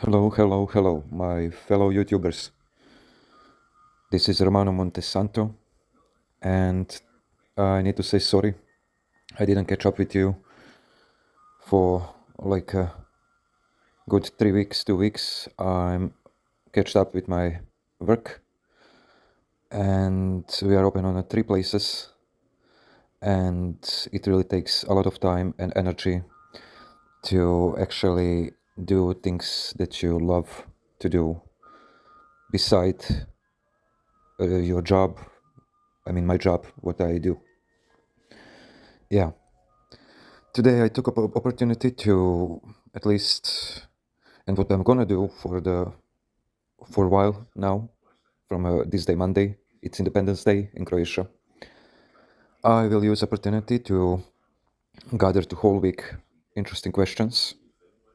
Hello, my fellow YouTubers. This is Romano Montesanto, and I need to say sorry. I didn't catch up with you for like a good 3 weeks, 2 weeks. I'm catched up with my work, and we are open on 3 places, and it really takes a lot of time and energy to actually do things that you love to do beside your job. I mean, my job, what I do. Yeah. Today I took up an opportunity to at least, and what I'm gonna do for a while now, from this day Monday, it's Independence Day in Croatia. I will use opportunity to gather the whole week interesting questions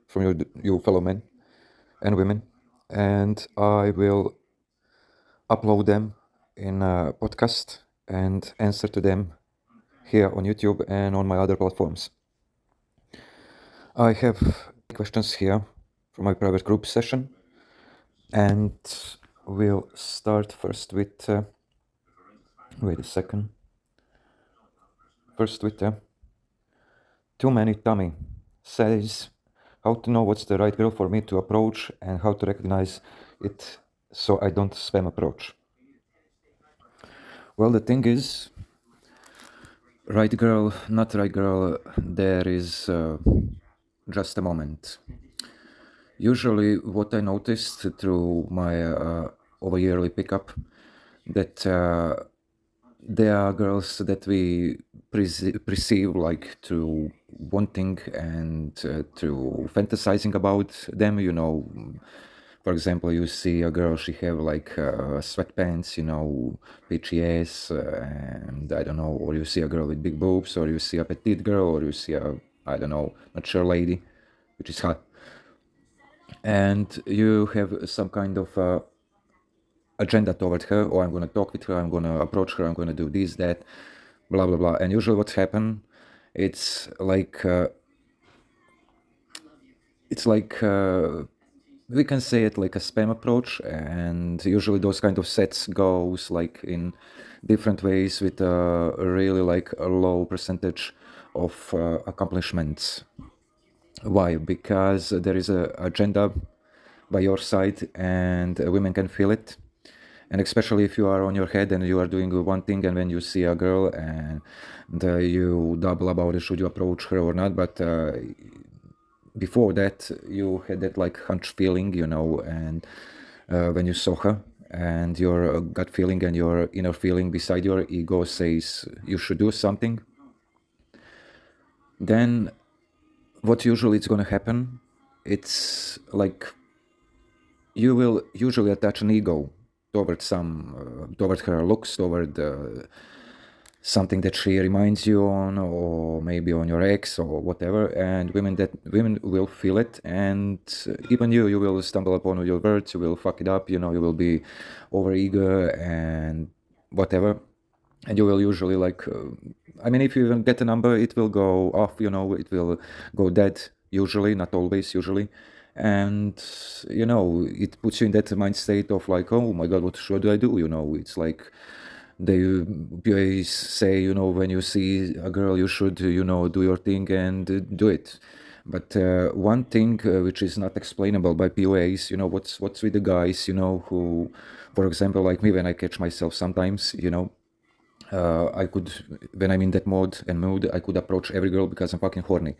from you fellow men and women, and I will upload them in a podcast and answer to them here on YouTube and on my other platforms. I have questions here from my private group session, and we'll start first with wait a second. First with too many Tommy says how to know what's the right girl for me to approach and how to recognize it so I don't spam approach. Well, the thing is, right girl, not right girl, there is just a moment. Usually what I noticed through my over yearly pickup, that there are girls that we perceive like through wanting and through fantasizing about them, for example, you see a girl, she have like sweatpants, peachy ass, and I don't know, or you see a girl with big boobs, or you see a petite girl, or you see a, I don't know, mature lady, which is hot. And you have some kind of agenda toward her, or I'm going to talk with her, I'm going to approach her, I'm going to do this, that, blah, blah, blah. And usually what's happened, it's like, we can say it like a spam approach, and usually those kind of sets goes like in different ways with a really like a low percentage of accomplishments. Why? Because there is a agenda by your side, and women can feel it. And especially if you are on your head and you are doing one thing, and when you see a girl and you double about it, should you approach her or not, but before that you had that like hunch feeling, and when you saw her, and your gut feeling and your inner feeling beside your ego says you should do something, then what usually is going to happen, it's like you will usually attach an ego toward toward her looks, toward something that she reminds you on, or maybe on your ex or whatever. And women will feel it, and even you will stumble upon your words, you will fuck it up, you will be over eager and whatever, and you will usually like if you even get a number, it will go off, it will go dead, usually, not always, usually. And it puts you in that mind state of like, oh my god, what should I do? It's like they always say, when you see a girl, you should do your thing and do it. But one thing which is not explainable by POAs, what's with the guys, who, for example, like me, when I catch myself sometimes, I could, when I'm in that mood, I could approach every girl because I'm fucking horny,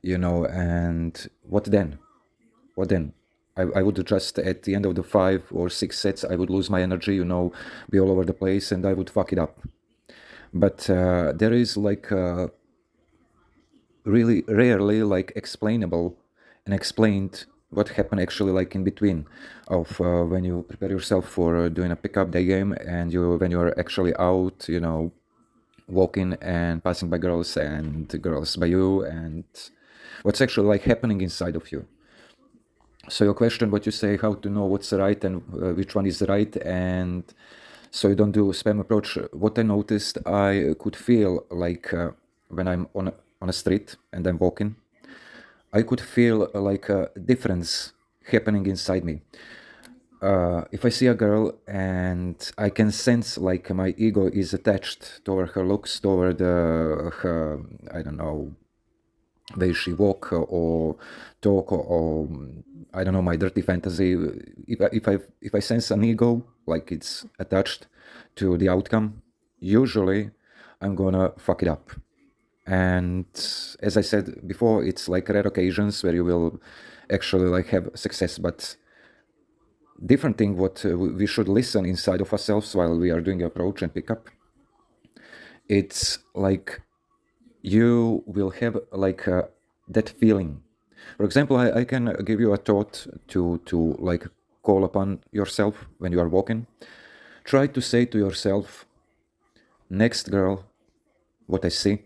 and what then? What then? I would just, at the end of the 5 or 6 sets, I would lose my energy, be all over the place, and I would fuck it up. But there is like really rarely like explainable and explained what happened actually like in between of when you prepare yourself for doing a pickup day game, and when you're actually out, walking and passing by girls and girls by you, and what's actually like happening inside of you. So your question, what you say, how to know what's right and which one is right, and so you don't do spam approach. What I noticed, I could feel like when I'm on a street and I'm walking, I could feel like a difference happening inside me. If I see a girl and I can sense like my ego is attached toward her looks, toward her, I don't know, way she walk or talk or I don't know, my dirty fantasy. If I sense an ego like it's attached to the outcome, usually I'm gonna fuck it up. And as I said before, it's like rare occasions where you will actually like have success, but different thing what we should listen inside of ourselves while we are doing approach and pickup. It's like you will have like that feeling. For example, I can give you a thought to like call upon yourself when you are walking. Try to say to yourself, next girl, what I see,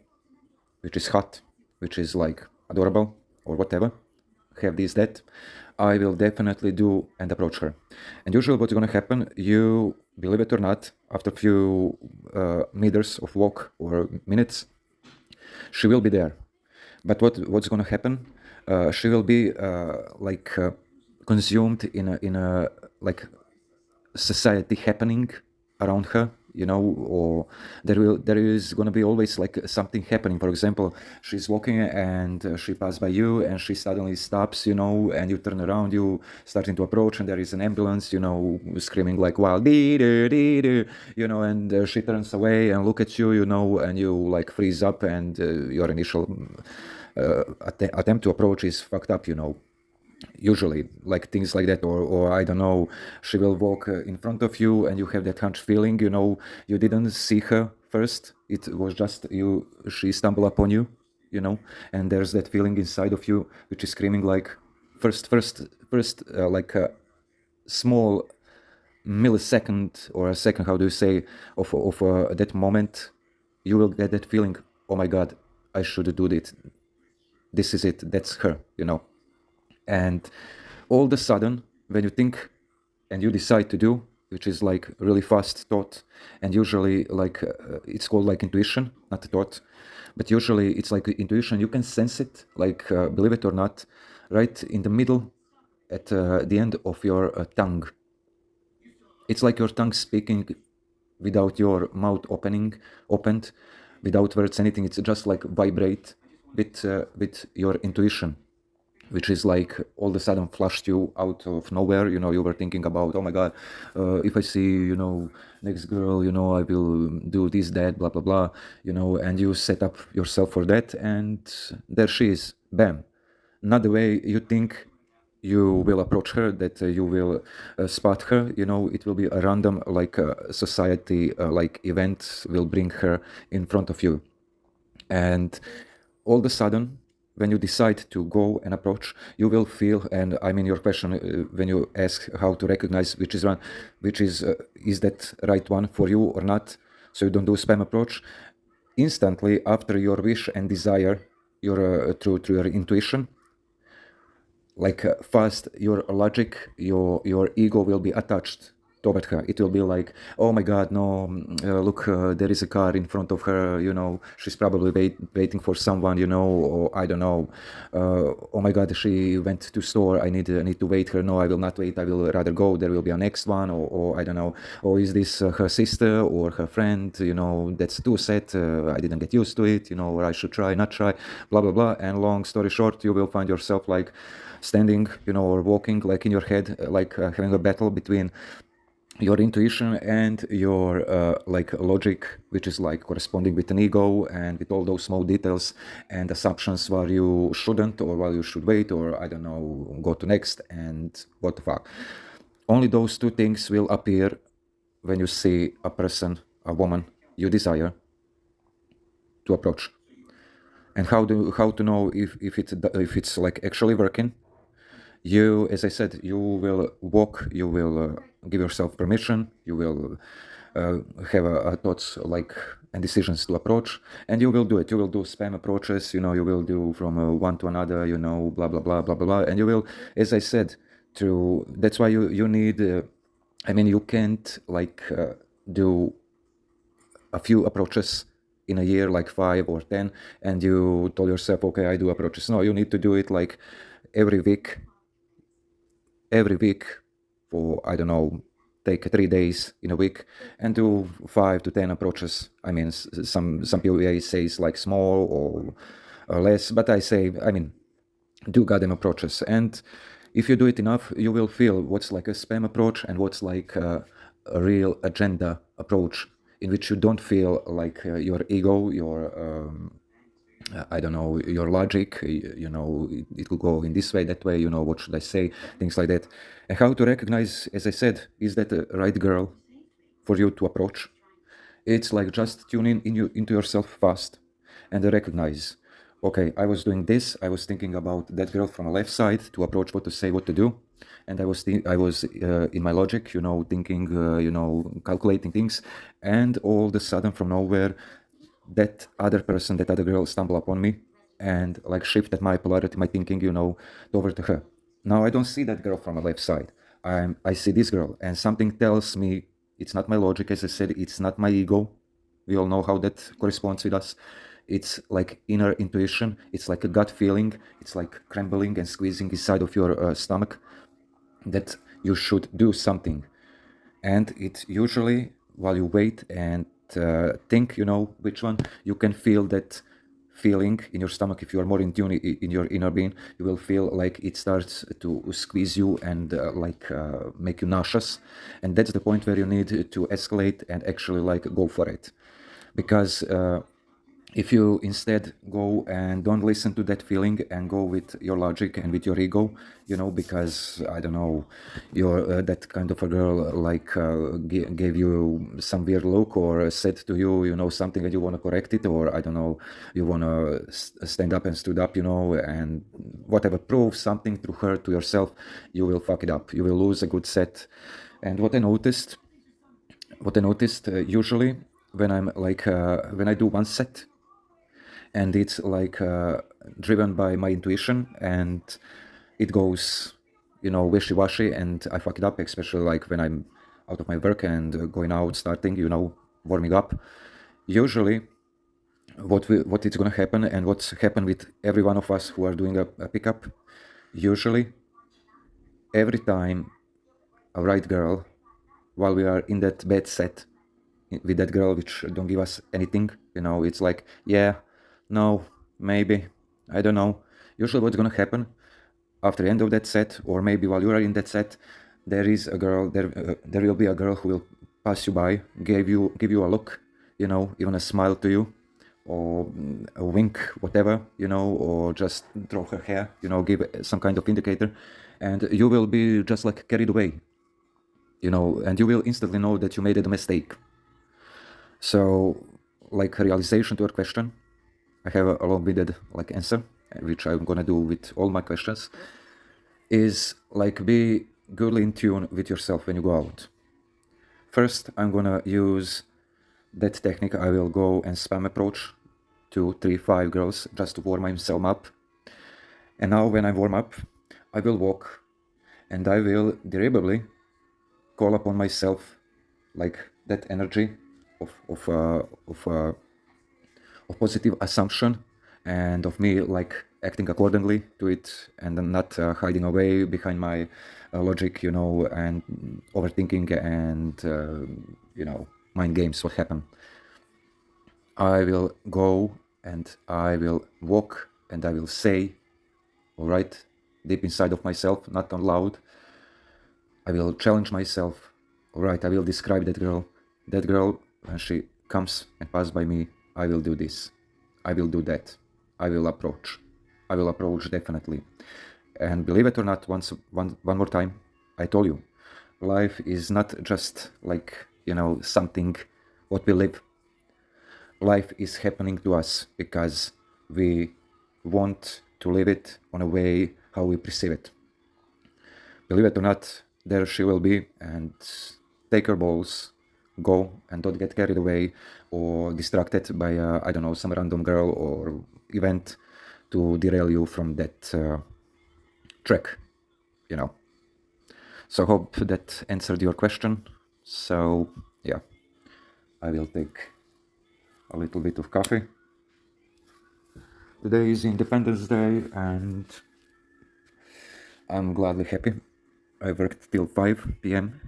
which is hot, which is like adorable or whatever, have this, that, I will definitely do and approach her. And usually what's going to happen, you believe it or not, after a few meters of walk or minutes, she will be there. But what's going to happen? She will be consumed in a like society happening around her, or there is going to be always like something happening. For example, she's walking and she passes by you and she suddenly stops, and you turn around, you starting to approach, and there is an ambulance, screaming like wild dee dee dee dee, and she turns away and look at you, and you like freeze up, and your initial attempt to approach is fucked up, usually like things like that. Or I don't know, she will walk in front of you and you have that hunch feeling, you didn't see her first, it was just she stumbled upon you, and there's that feeling inside of you which is screaming like first like a small millisecond or a second, how do you say, of that moment, you will get that feeling, oh my god, I should do it, this is it, that's her, and all of a sudden, when you think and you decide to do, which is like really fast thought, and usually like it's called like intuition, not thought, but usually it's like intuition. You can sense it, like believe it or not, right in the middle, at the end of your tongue. It's like your tongue speaking without your mouth opened, without words, anything. It's just like vibrate with your intuition, which is like all of a sudden flushed you out of nowhere. You were thinking about, oh my god, if I see, next girl, I will do this, that, blah, blah, blah, and you set up yourself for that, and there she is, bam. Not the way you think you will approach her, that you will spot her, it will be a random, like society, like event will bring her in front of you. And all of a sudden, when you decide to go and approach, you will feel, and I mean your question, when you ask how to recognize which is one, which is that right one for you or not, so you don't do spam approach, instantly after your wish and desire, your through your intuition, like fast, your logic, your ego will be attached toward her. It will be like, oh my god, no, look, there is a car in front of her, she's probably waiting for someone, or I don't know, oh my god, she went to store, I need to wait her. No, I will not wait, I will rather go, there will be a next one, or I don't know, or is this her sister or her friend, that's too sad, I didn't get used to it, or I should try, not try, blah blah blah. And long story short, you will find yourself like standing, or walking like in your head, like having a battle between your intuition and your like logic, which is like corresponding with an ego, and with all those small details and assumptions where you shouldn't, or while you should wait, or I don't know, go to next, and what the fuck. Only those two things will appear when you see a person, a woman you desire to approach. And how to know if it's like actually working? You, as I said, you will walk, you will give yourself permission, you will have thoughts like and decisions to approach, and you will do it. You will do spam approaches, you will do from one to another, blah blah blah blah blah blah, and you will, as I said, that's why you need. I mean, you can't like do a few approaches in a year, like 5 or 10, and you told yourself, okay, I do approaches. No, you need to do it like every week, every week for, I don't know, take 3 days in a week and do 5 to 10 approaches. I mean, some people say it's like small or less, but I say, I mean, do goddamn approaches. And if you do it enough, you will feel what's like a spam approach and what's like a real agenda approach, in which you don't feel like your ego, your I don't know, your logic, you know, it will go in this way, that way, you know, what should I say, things like that. And how to recognize, as I said, is that the right girl for you to approach? It's like just tune into yourself fast and recognize, okay, I was doing this, I was thinking about that girl from the left side to approach, what to say, what to do. And I was in my logic, you know, thinking, you know, calculating things. And all of a sudden, from nowhere, that other person, that other girl stumble upon me and like shifted my polarity, my thinking, you know, over to her. Now I don't see that girl from the left side. I see this girl, and something tells me it's not my logic, as I said, it's not my ego. We all know how that corresponds with us. It's like inner intuition. It's like a gut feeling. It's like crumbling and squeezing inside of your stomach that you should do something. And it usually, while you wait and think, you know, which one, you can feel that feeling in your stomach. If you are more in tune in your inner being, you will feel like it starts to squeeze you and make you nauseous. And that's the point where you need to escalate and actually like go for it. Because if you instead go and don't listen to that feeling and go with your logic and with your ego, you know, because I don't know, you're that kind of a girl like gave you some weird look or said to you, you know, something that you want to correct it, or I don't know, you want to stand up and stood up, you know, and whatever, prove something through her to yourself, you will fuck it up. You will lose a good set. And what I noticed usually when I'm like when I do one set and it's like driven by my intuition and it goes, you know, wishy-washy and I fuck it up, especially like when I'm out of my work and going out, starting, you know, warming up. Usually what is going to happen and what's happened with every one of us who are doing a pickup, usually every time a right girl, while we are in that bad set with that girl which don't give us anything, you know, it's like, yeah, no, maybe, I don't know. Usually what's gonna happen after the end of that set, or maybe while you are in that set, there is a girl, there will be a girl who will pass you by, give you a look, you know, even a smile to you, or a wink, whatever, you know, or just throw her hair, you know, give some kind of indicator, and you will be just like carried away, you know, and you will instantly know that you made a mistake. So, like, realization to your question, I have a long-winded like answer, which I'm gonna do with all my questions, is like be goodly in tune with yourself when you go out. First, I'm gonna use that technique. I will go and spam approach 2, 3, 5 girls just to warm myself up. And now when I warm up, I will walk and I will deliberately call upon myself like that energy of positive assumption and of me like acting accordingly to it and not hiding away behind my logic, you know, and overthinking and you know, mind games. What happened? I will go and I will walk and I will say, all right, deep inside of myself, not on loud, I will challenge myself. All right, I will describe that girl. That girl, when she comes and passes by me, I will do this. I will do that. I will approach. I will approach definitely. And believe it or not, one more time, I told you, life is not just like, you know, something what we live. Life is happening to us because we want to live it on a way how we perceive it. Believe it or not, there she will be, and take her balls, go, and don't get carried away or distracted by, I don't know, some random girl or event to derail you from that track, you know. So hope that answered your question. So, yeah, I will take a little bit of coffee. Today is Independence Day, and I'm gladly happy. I worked till 5 p.m.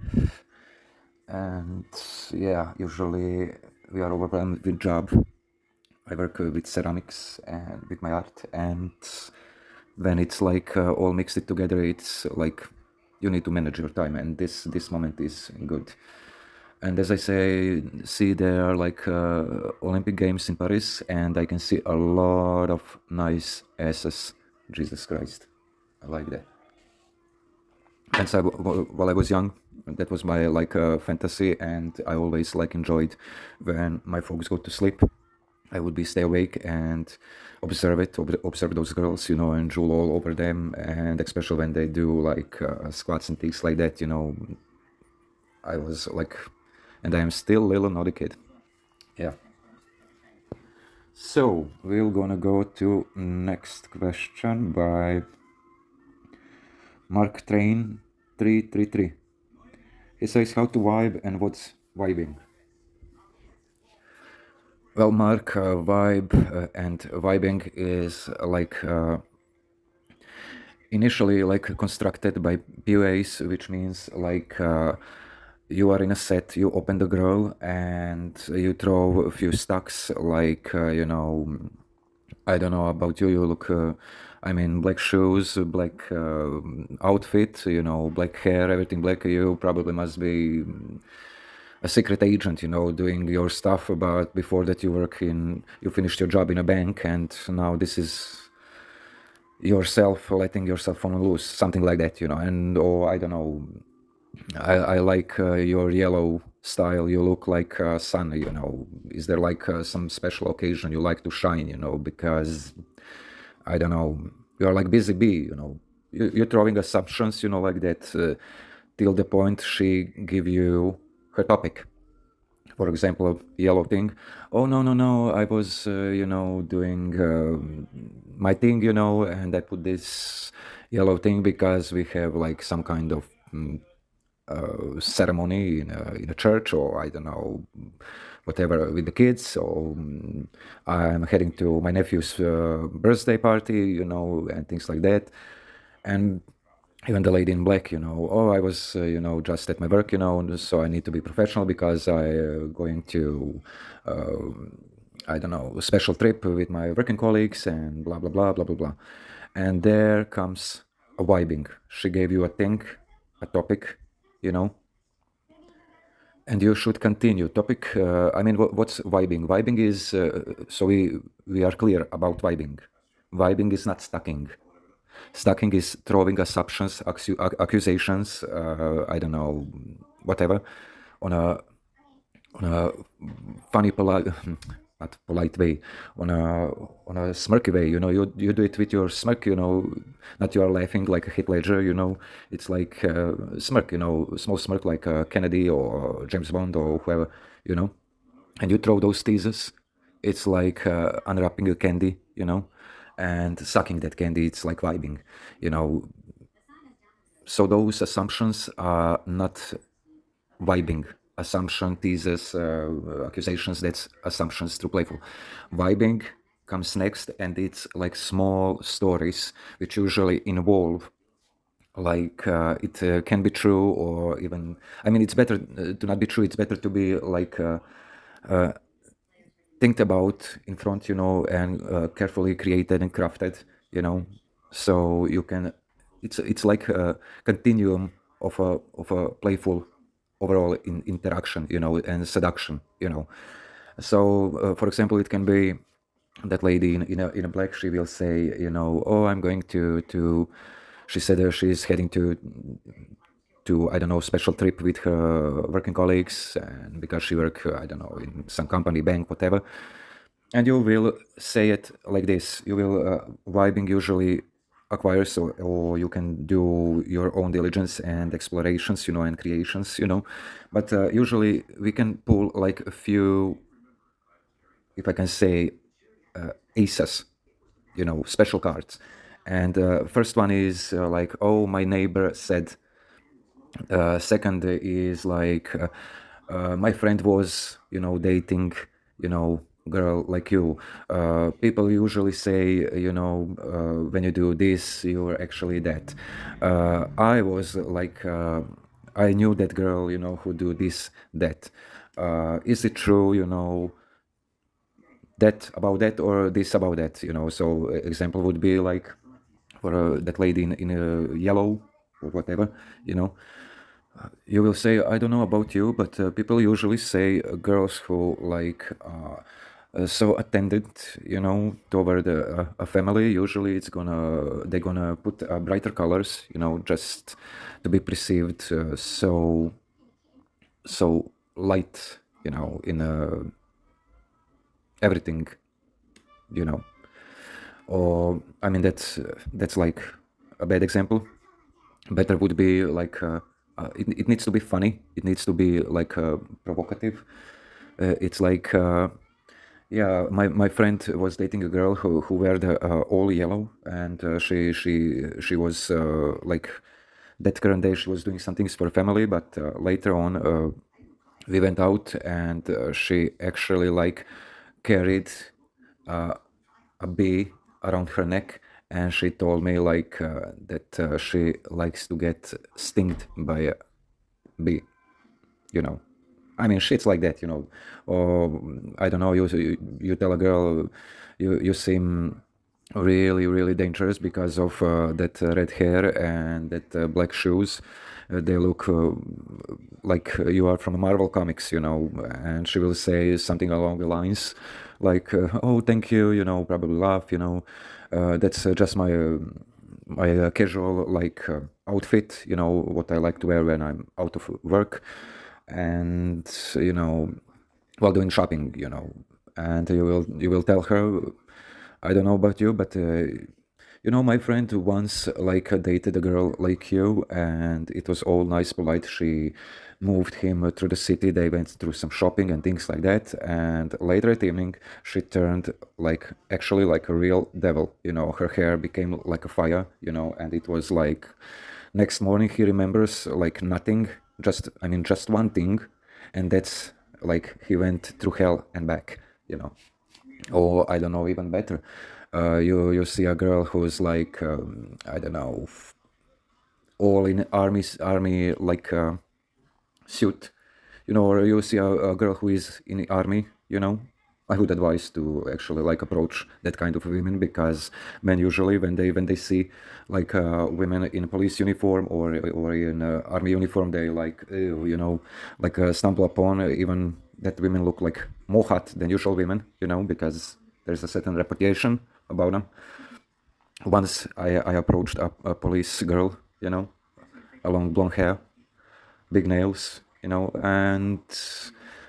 and yeah, usually we are overwhelmed with job. I work with ceramics and with my art, and when it's like all mixed it together, it's like you need to manage your time, and this moment is good. And as I say, see there are like Olympic Games in Paris, and I can see a lot of nice asses. Jesus Christ, I like that. And so while I was young, that was my like fantasy, and I always like enjoyed when my folks go to sleep. I would be stay awake and observe those girls, and drool all over them, and especially when they do like squats and things like that, I was like, and I am still little naughty kid. Yeah. So we're gonna go to next question by Mark Train 333. He says how to vibe and what's vibing. Well, Mark, vibe and vibing is like initially like constructed by POAs, which means like you are in a set, you open the grill and you throw a few stocks like I don't know about you, you look I mean black shoes, black outfit, black hair, everything black. You probably must be a secret agent, doing your stuff, but before that you finished your job in a bank, and now this is yourself letting yourself on loose, something like that, and or I don't know. I like your yellow style. You look like sun. Is there like some special occasion you like to shine? Because I don't know. You're like busy bee. You're throwing assumptions. Like that till the point she give you her topic. For example, yellow thing. Oh no! I was doing my thing, and I put this yellow thing because we have like some kind of ceremony in a church, or I don't know, whatever, with the kids. So I'm heading to my nephew's birthday party, and things like that. And even the lady in black, oh, I was, just at my work, and so I need to be professional because I going to, I don't know, a special trip with my working colleagues and blah, blah, blah, blah, blah, blah. And there comes a vibing. She gave you a thing, a topic, you know, and you should continue. Topic, I mean, what's vibing? Vibing is, so we are clear about vibing. Vibing is not stacking. Stacking is throwing assumptions, accusations, I don't know, whatever, on a funny, polite, not polite way, on a smirky way. You do it with your smirk. Not you are laughing like a Heath Ledger. It's like smirk. Small smirk like Kennedy or James Bond or whoever. And you throw those teasers. It's like unwrapping a candy. And sucking that candy. It's like vibing. So those assumptions are not vibing. Assumption, teasers, accusations, that's assumptions through playful. Vibing comes next, and it's like small stories which usually involve like it can be true, or even, I mean, it's better to not be true. It's better to be like think about in front, and carefully created and crafted, so you can, it's like a continuum of a playful overall interaction, and seduction, so for example, it can be that lady in a black. She will say, oh, I'm going to she said she's heading to I don't know, special trip with her working colleagues, and because she work I don't know, in some company, bank, whatever. And you will say it like this. You will vibing usually acquires, or you can do your own diligence and explorations, and creations, but usually we can pull like a few, if I can say, aces, special cards. And first one is like, oh, my neighbor said. Second is like, my friend was, dating, girl like you. People usually say, when you do this, you're actually that. I was like, I knew that girl, who do this, that. Is it true, that about that or this about that, So example would be like for that lady in yellow or whatever, you know. You will say, I don't know about you, but people usually say girls who like so attended, toward a family. Usually, they're gonna put brighter colors, just to be perceived so light, in everything, you know. Or I mean, that's like a bad example. Better would be like it needs to be funny. It needs to be like provocative. It's like yeah, my friend was dating a girl who wear the all yellow, and she was like that current day she was doing some things for her family, but later on we went out and she actually like carried a bee around her neck, and she told me like that she likes to get stinged by a bee, you know. I mean, shit's like that, Or I don't know, you tell a girl you seem really, really dangerous because of that red hair and that black shoes. They look like you are from Marvel comics, and she will say something along the lines like, "Oh, thank you," probably laugh, that's just my casual like outfit, what I like to wear when I'm out of work, and while doing shopping, and you will tell her, I don't know about you, but my friend once like dated a girl like you, and it was all nice, polite. She moved him through the city. They went through some shopping and things like that. And later at evening, she turned like actually like a real devil. Her hair became like a fire. And it was like next morning he remembers like nothing. Just one thing, and that's like he went through hell and back. Or I don't know, even better. You see a girl who's like I don't know, all in army like suit, or you see a girl who is in the army, I would advise to actually like approach that kind of women, because men usually when they see like women in police uniform or in army uniform, they like ew, like stumble upon even that women look like more hot than usual women, because there's a certain reputation about them. Once I approached a police girl, a long blonde hair, big nails, and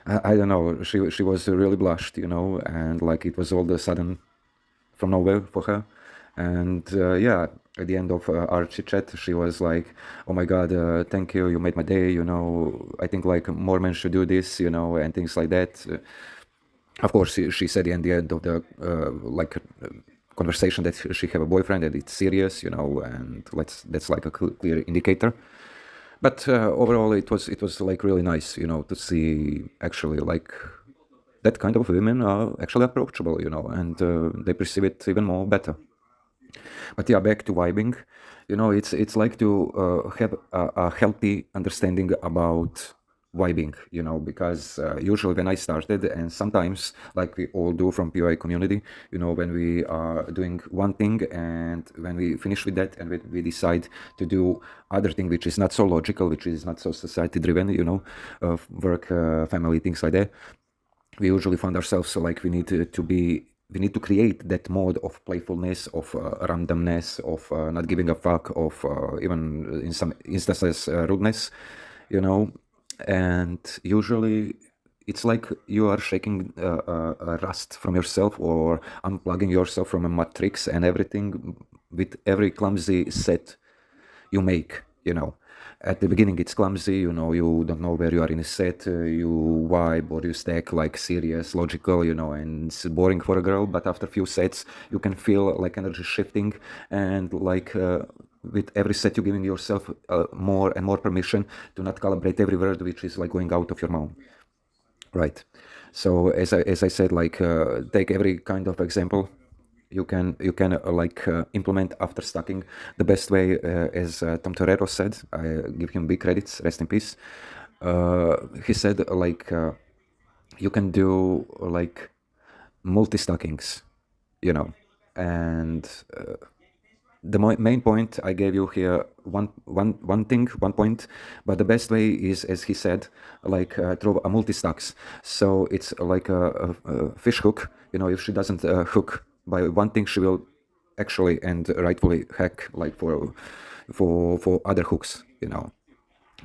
I don't know, she was really blushed, and like it was all of a sudden from nowhere for her. And yeah, at the end of our chit chat, she was like, "Oh my God, thank you, you made my day. I think like more men should do this, and things like that." Of course, she said at the end of the like conversation that she have a boyfriend and it's serious, and that's like a clear indicator. But overall, it was like really nice, to see actually like that kind of women are actually approachable, and they perceive it even more better. But yeah, back to vibing, it's like to have a healthy understanding about vibing, because usually when I started, and sometimes like we all do from POI community, when we are doing one thing and when we finish with that and we decide to do other thing which is not so logical, which is not so society driven, work, family, things like that, we usually find ourselves like we need to create that mode of playfulness, of randomness, of not giving a fuck, of even in some instances rudeness, and usually it's like you are shaking rust from yourself or unplugging yourself from a matrix and everything with every clumsy set you make, At the beginning it's clumsy, you don't know where you are in a set, you vibe or you stack like serious, logical, and it's boring for a girl, but after a few sets you can feel like energy shifting, and like with every set you're giving yourself more and more permission to not calibrate every word which is like going out of your mouth. Right. So as I said, like take every kind of example you can implement after stacking. The best way, as Tom Torero said, I give him big credits, rest in peace. He said you can do like multi-stackings, you know, and the main point I gave you here, one point, but the best way is, as he said, like throw a multi-stacks. So it's like a fish hook. You know, if she doesn't hook by one thing, she will actually and rightfully hack like for other hooks. You know,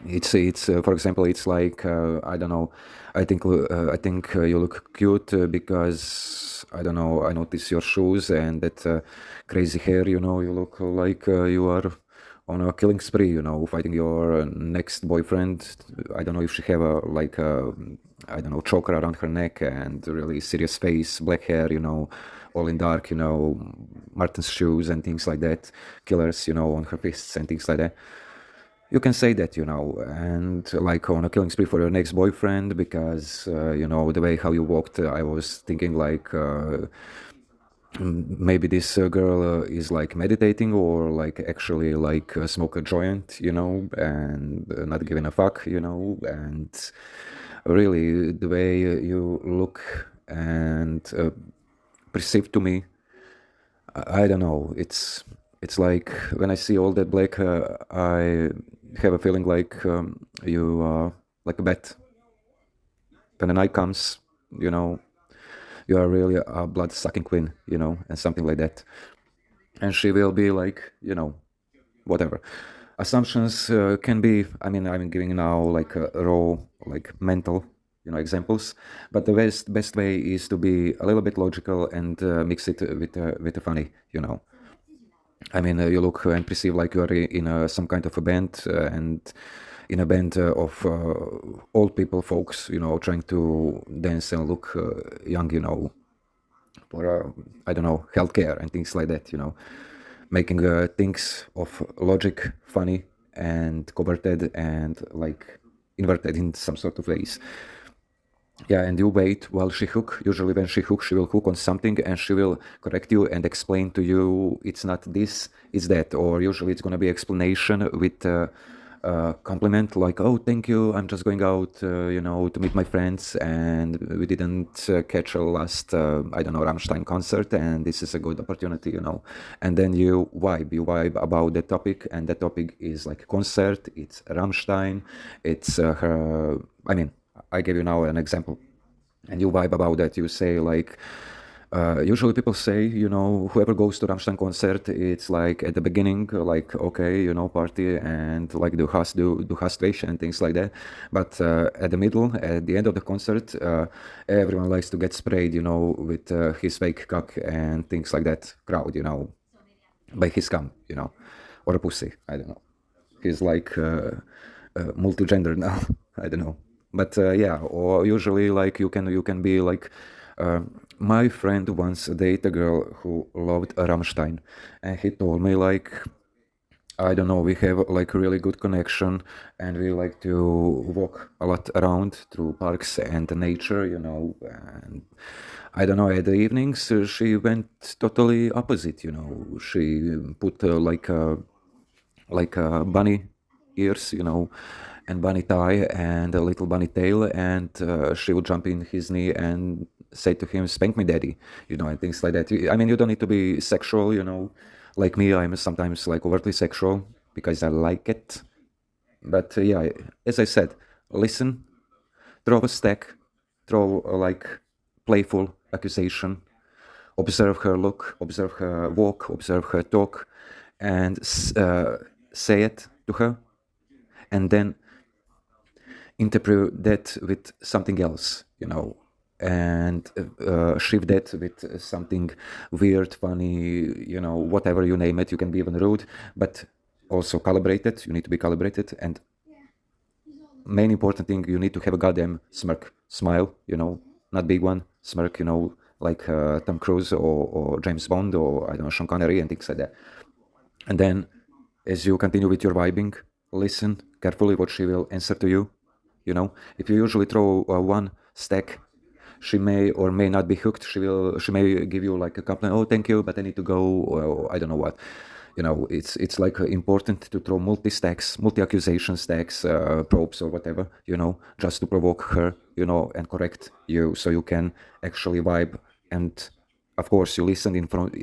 it's for example, it's like I don't know. I think you look cute because I don't know. I notice your shoes and that crazy hair. You know, you look like you are on a killing spree. You know, fighting your next boyfriend. I don't know if she have a like a, I don't know, choker around her neck and really serious face, black hair. You know, all in dark. You know, Martin's shoes and things like that. Killers. You know, on her fists and things like that. You can say that, you know, and like on a killing spree for your next boyfriend because you know the way how you walked. I was thinking like maybe this girl is like meditating or like actually like smoke a joint, you know, and not giving a fuck, you know, and really the way you look and perceive to me, I don't know. It's like when I see all that black, I have a feeling like you are like a bat. When the night comes, you know, you are really a blood-sucking queen, you know, and something like that. And she will be like, you know, whatever. Assumptions can be. I mean, I'm giving now like raw, like mental, you know, examples. But the best way is to be a little bit logical and mix it with the funny, you know. I mean, you look and perceive like you are in some kind of a band, and in a band of old people, folks, you know, trying to dance and look young, you know, for I don't know, healthcare and things like that, you know, making things of logic funny and converted and like inverted in some sort of ways. Yeah, and you wait while she hook. Usually when she hook, she will hook on something and she will correct you and explain to you it's not this, it's that. Or usually it's going to be explanation with compliment like, oh, thank you, I'm just going out, you know, to meet my friends and we didn't catch a last, I don't know, Rammstein concert and this is a good opportunity, you know. And then you vibe about the topic, and that topic is like concert, it's Rammstein, it's her, I mean, I gave you now an example, and you vibe about that. You say like, usually people say, you know, whoever goes to Rammstein concert, it's like at the beginning, like okay, you know, party and like do Hastration and things like that. But at the middle, at the end of the concert, everyone likes to get sprayed, you know, with his fake cock and things like that. Crowd, you know, by his cum, you know, or a pussy. I don't know. He's like multi-gender now. I don't know, but yeah. Or usually like you can be like, my friend once dated a girl who loved Rammstein, and he told me like, I don't know, we have like a really good connection and we like to walk a lot around through parks and nature, you know, and I don't know, at the evenings she went totally opposite, you know. She put like bunny ears, you know, and bunny tie and a little bunny tail, and she would jump in his knee and say to him, "Spank me, daddy," you know, and things like that. I mean, you don't need to be sexual, you know. Like me, I'm sometimes like overtly sexual because I like it. But yeah, as I said, listen, throw a stack, throw like playful accusation, observe her look, observe her walk, observe her talk, and say it to her, and then interpret that with something else, you know, and shift that with something weird, funny, you know, whatever you name it. You can be even rude, but also calibrated. You need to be calibrated, and main important thing, you need to have a goddamn smirk, smile, you know, not big one, smirk, you know, like Tom Cruise or James Bond or I don't know, Sean Connery and things like that. And then, as you continue with your vibing, listen carefully what she will answer to you. You know, if you usually throw one stack, she may or may not be hooked. She may give you like a compliment, oh thank you, but I need to go, or I don't know what. It's like important to throw multi-accusation stacks, probes or whatever, just to provoke her, and correct you, so you can actually vibe. And of course you listen in front,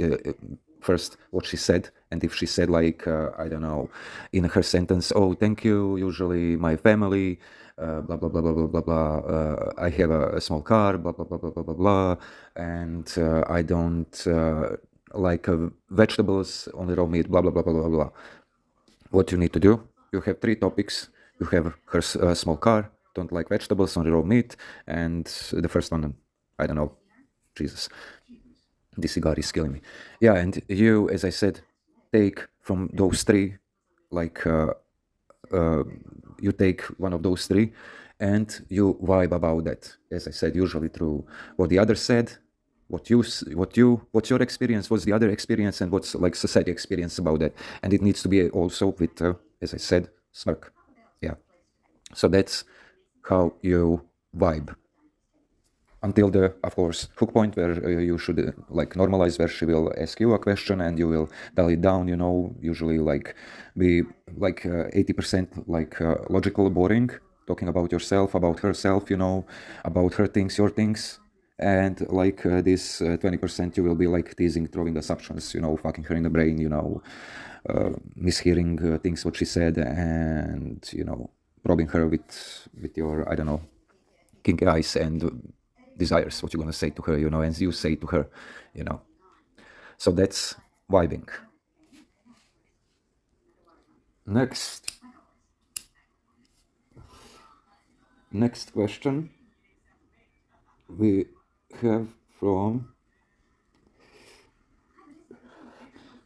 first what she said, and if she said like, I don't know, in her sentence, oh thank you, usually my family, blah blah blah blah blah blah blah, I have a small car, blah blah blah blah blah blah blah, and I don't like vegetables, only raw meat, blah blah blah blah blah blah. What you need to do, you have three topics. You have her small car, don't like vegetables, only raw meat, and the first one, I don't know, Jesus, this cigar is killing me. Yeah, and you, as I said, take from those three, like you take one of those three and you vibe about that, as I said, usually through what the other said, what's your experience, what's the other experience, and what's like society experience about that. And it needs to be also with, as I said, smirk. Yeah, so that's how you vibe until the, of course, hook point where you should like normalize, where she will ask you a question and you will dial it down, usually like be like 80% like logical, boring, talking about yourself, about herself, about her things, your things. And like this 20% you will be like teasing, throwing assumptions, fucking her in the brain, mishearing things what she said, and probing her with your, I don't know, kinky eyes and desires, what you're going to say to her, and you say to her, So that's vibing. Next question we have from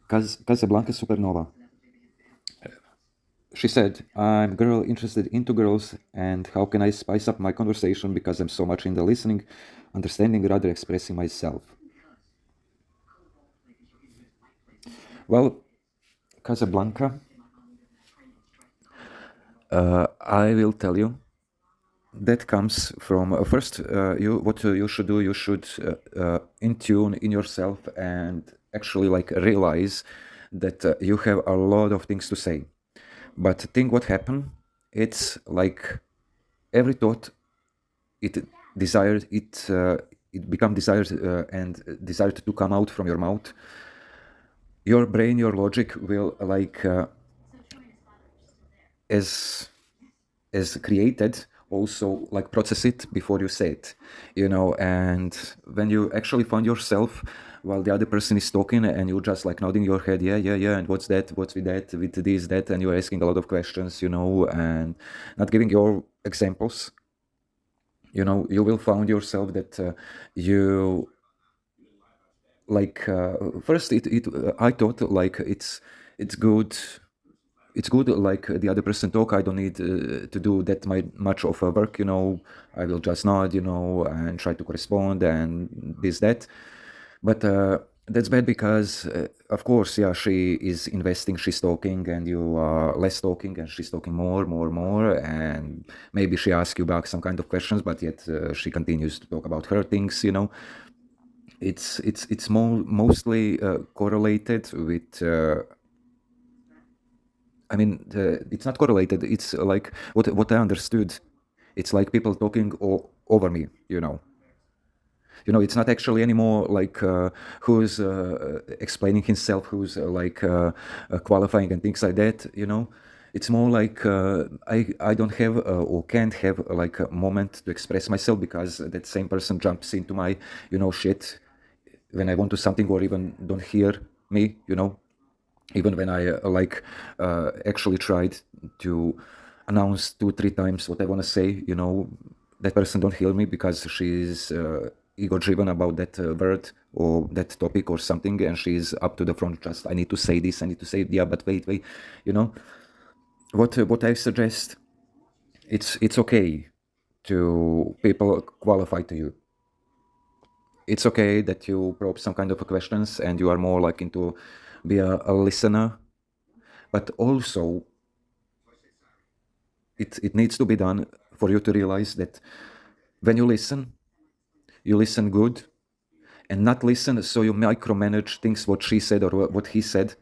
Casablanca Supernova. She said, I'm a girl interested into girls, and how can I spice up my conversation because I'm so much in the listening, understanding, rather expressing myself. Well, Casablanca, I will tell you, that comes from first, what you should do, you should in tune in yourself and actually like realize that you have a lot of things to say. But think what happened, it's like every thought, it desired, it become desired and desired to come out from your mouth. Your brain, your logic will like as created also like process it before you say it, and when you actually find yourself while the other person is talking and you just like nodding your head, yeah, and what's that, what's with that, with this, that, and you're asking a lot of questions, and not giving your examples, you will find yourself that you like first I thought like it's good, like the other person talk, I don't need to do that much of a work, I will just nod, and try to correspond and this, that. But that's bad because of course, yeah, she is investing, she's talking, and you are less talking, and she's talking more, and maybe she asks you back some kind of questions, but yet she continues to talk about her things, it's mostly correlated with I mean, it's not correlated. It's like what I understood. It's like people talking over me. It's not actually anymore like who's explaining himself, who's qualifying and things like that. It's more like I don't have or can't have like a moment to express myself because that same person jumps into my shit when I want to something, or even don't hear me. Even when I actually tried to announce 2-3 times what I want to say, that person don't hear me because she's ego driven about that word or that topic or something, and she's up to the front, just I need to say this, I need to say, yeah, but wait, what I suggest, it's okay to people qualify to you. It's okay that you probe some kind of questions and you are more like into be a listener, but also it needs to be done for you to realize that when you listen, you listen good, and not listen so you micromanage things what she said or what he said,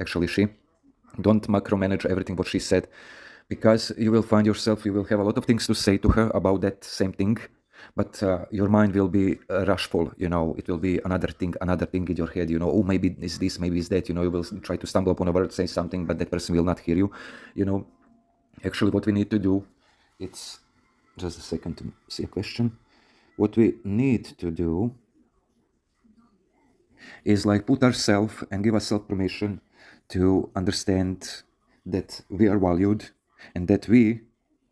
actually she. Don't micromanage everything what she said, because you will find yourself, you will have a lot of things to say to her about that same thing, but your mind will be rushful, it will be another thing in your head, oh, maybe it's this, maybe it's that, you will try to stumble upon a word, say something, but that person will not hear you, Actually, what we need to do, it's just a second to see a question. What we need to do is like put ourselves and give ourselves permission to understand that we are valued, and that we,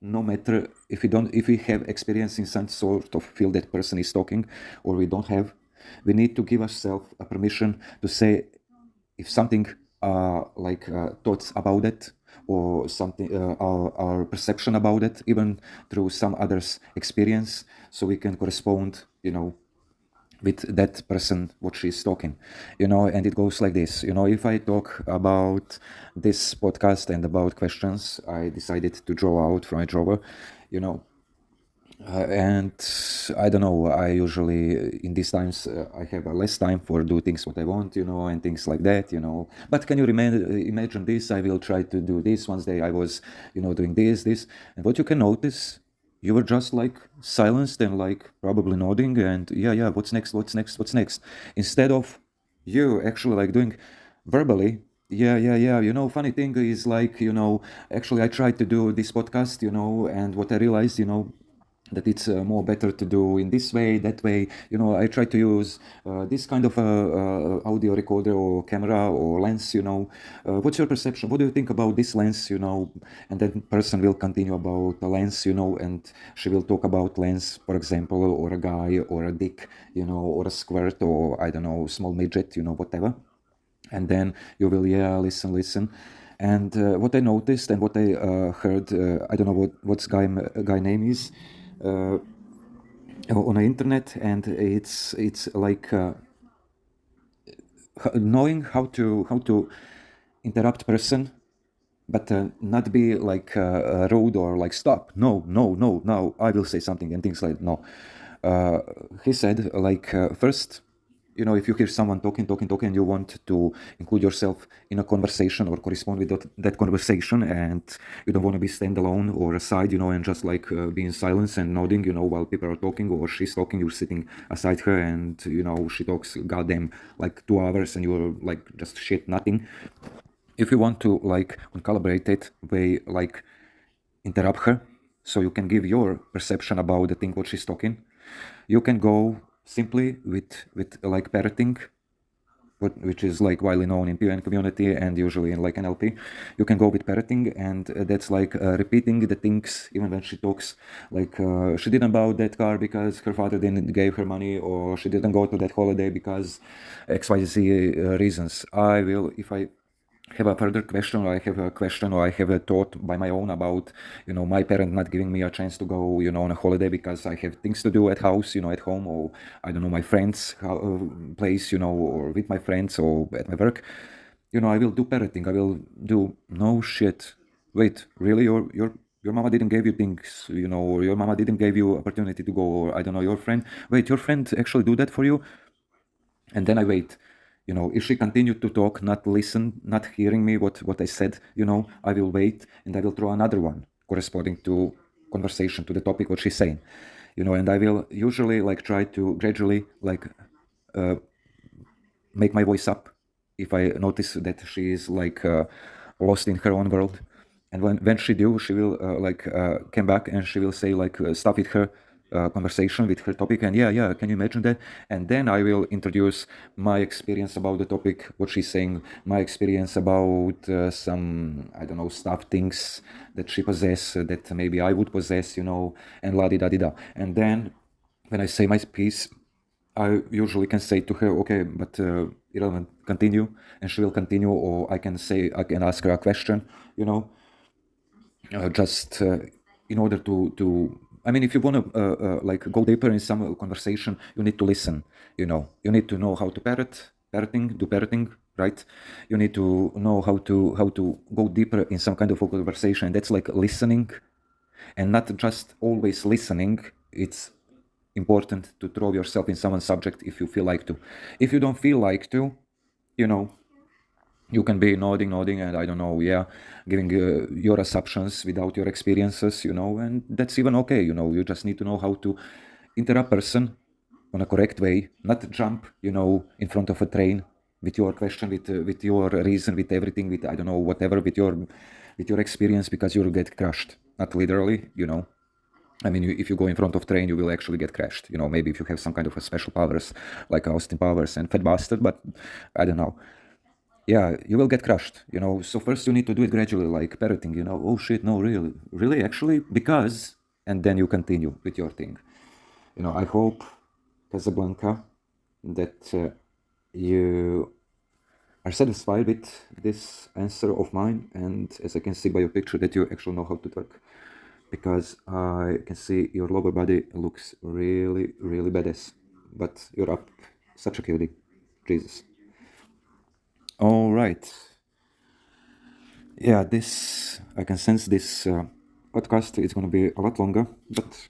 no matter if we have experience in some sort of field that person is talking, or we don't have, we need to give ourselves a permission to say if something thoughts about it, or something our perception about it, even through some others experience, so we can correspond, with that person what she's talking, and it goes like this. If I talk about this podcast and about questions I decided to draw out from a drawer, and I don't know, I usually in these times I have less time for do things what I want, and things like that, but can you imagine this, I will try to do this. One day I was, doing this, and what you can notice, you were just like silenced and like probably nodding and yeah, what's next, instead of you actually like doing verbally, yeah, funny thing is like, actually I tried to do this podcast, and what I realized, that it's more better to do in this way, that way, I try to use this kind of audio recorder or camera or lens, what's your perception, what do you think about this lens, and then person will continue about the lens, and she will talk about lens, for example, or a guy or a dick, or a squirt, or I don't know, small midget, whatever. And then you will listen, and what I noticed and what I heard, I don't know what's guy name is on the internet, and it's like knowing how to interrupt person, but not be like rude or like stop, no, I will say something and things like no. He said like first, if you hear someone talking, and you want to include yourself in a conversation or correspond with that conversation, and you don't want to be standalone or aside, and just like be in silence and nodding, while people are talking or she's talking, you're sitting aside her, and she talks goddamn like 2 hours and you're like just shit nothing. If you want to like on calibrated way, like interrupt her so you can give your perception about the thing what she's talking, you can go simply with like parroting, which is like widely known in PN community and usually in like NLP. You can go with parroting, and that's like repeating the things even when she talks, like she didn't buy that car because her father didn't give her money, or she didn't go to that holiday because XYZ reasons. I will, if I have a further question, or I have a question, or I have a thought by my own about, my parent not giving me a chance to go, on a holiday because I have things to do at house, at home, or I don't know, my friend's place, or with my friends, or at my work, I will do parenting. I will do no shit. Wait, really? Your mama didn't give you things, or your mama didn't give you opportunity to go, or I don't know, your friend. Wait, your friend actually do that for you? And then I wait. If she continued to talk, not listen, not hearing me, what I said, I will wait, and I will throw another one corresponding to conversation, to the topic what she's saying, and I will usually like try to gradually like make my voice up if I notice that she is like lost in her own world. And when she do, she will come back and she will say like stuff with her conversation with her topic, and yeah, can you imagine that? And then I will introduce my experience about the topic, what she's saying, my experience about some, I don't know, stuff, things that she possess that maybe I would possess, and la di da di da. And then when I say my piece, I usually can say to her, okay, but irrelevant, continue, and she will continue, or I can ask her a question, just in order to I mean, if you want to like go deeper in some conversation, you need to listen. You need to know how to do parroting, right? You need to know how to go deeper in some kind of a conversation. That's like listening, and not just always listening. It's important to throw yourself in someone's subject if you feel like to. If you don't feel like to, you know, you can be nodding, and I don't know, yeah, giving your assumptions without your experiences, and that's even okay. You just need to know how to interrupt person on a correct way, not jump, in front of a train with your question, with your reason, with everything, with I don't know, whatever, with your experience, because you'll get crushed. Not literally. I mean, if you go in front of train, you will actually get crashed. Maybe if you have some kind of a special powers like Austin Powers and Fat Bastard, but I don't know. Yeah, you will get crushed. So first you need to do it gradually, like parroting. Oh shit, no, really, actually, because, and then you continue with your thing. I hope, Casablanca, that you are satisfied with this answer of mine, and as I can see by your picture, that you actually know how to twerk, because I can see your lower body looks really, really badass, but you're up such a cutie. Jesus. All right. Yeah, I can sense this podcast is going to be a lot longer, but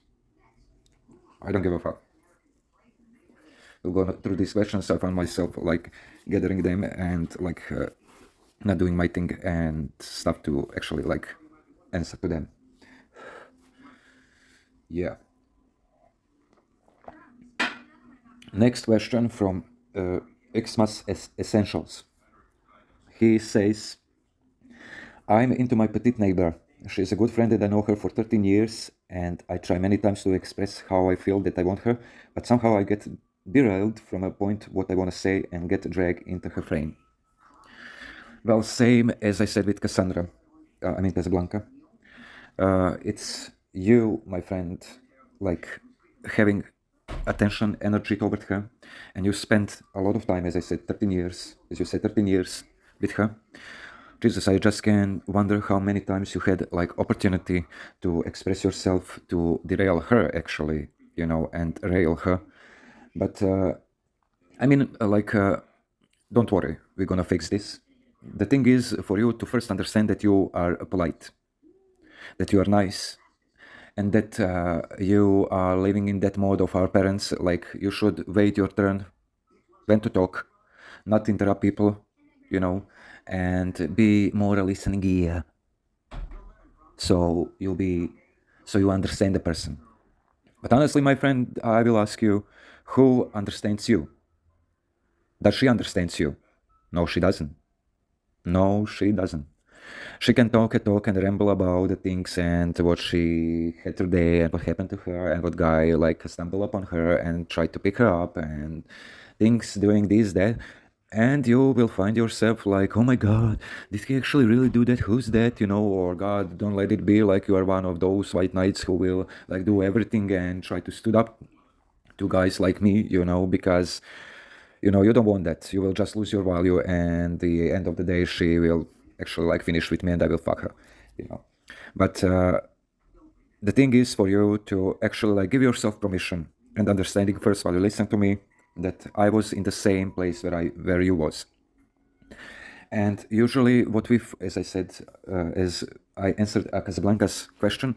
I don't give a fuck. We'll go through these questions. I found myself like gathering them and like not doing my thing and stuff to actually like answer to them. Yeah. Next question from Xmas Essentials. He says, I'm into my petite neighbor. She's a good friend and I know her for 13 years, and I try many times to express how I feel that I want her, but somehow I get derailed from a point what I want to say and get dragged into her frame. Well, same as I said with Cassandra, Casablanca. It's you, my friend, like having attention, energy toward her, and you spent a lot of time, as I said, 13 years, as you said, 13 years with her. Jesus, I just can wonder how many times you had like opportunity to express yourself, to derail her actually, and rail her. But don't worry, we're gonna fix this. The thing is for you to first understand that you are polite, that you are nice, and that you are living in that mode of our parents, like you should wait your turn when to talk, not interrupt people, and be more a listening ear. So you understand the person. But honestly, my friend, I will ask you, who understands you? Does she understands you? No, she doesn't. No, she doesn't. She can talk and ramble about the things and what she had today and what happened to her and what guy like stumbled upon her and tried to pick her up and things doing this, that. And you will find yourself like, oh my God, did he actually really do that? Who's that? Or God, don't let it be like you are one of those white knights who will like do everything and try to stood up to guys like me, because you don't want that. You will just lose your value, and the end of the day, she will actually like finish with me, and I will fuck her, But the thing is for you to actually like give yourself permission and understanding first while you listen to me that I was in the same place where you was. And usually what as I said, as I answered Casablanca's question,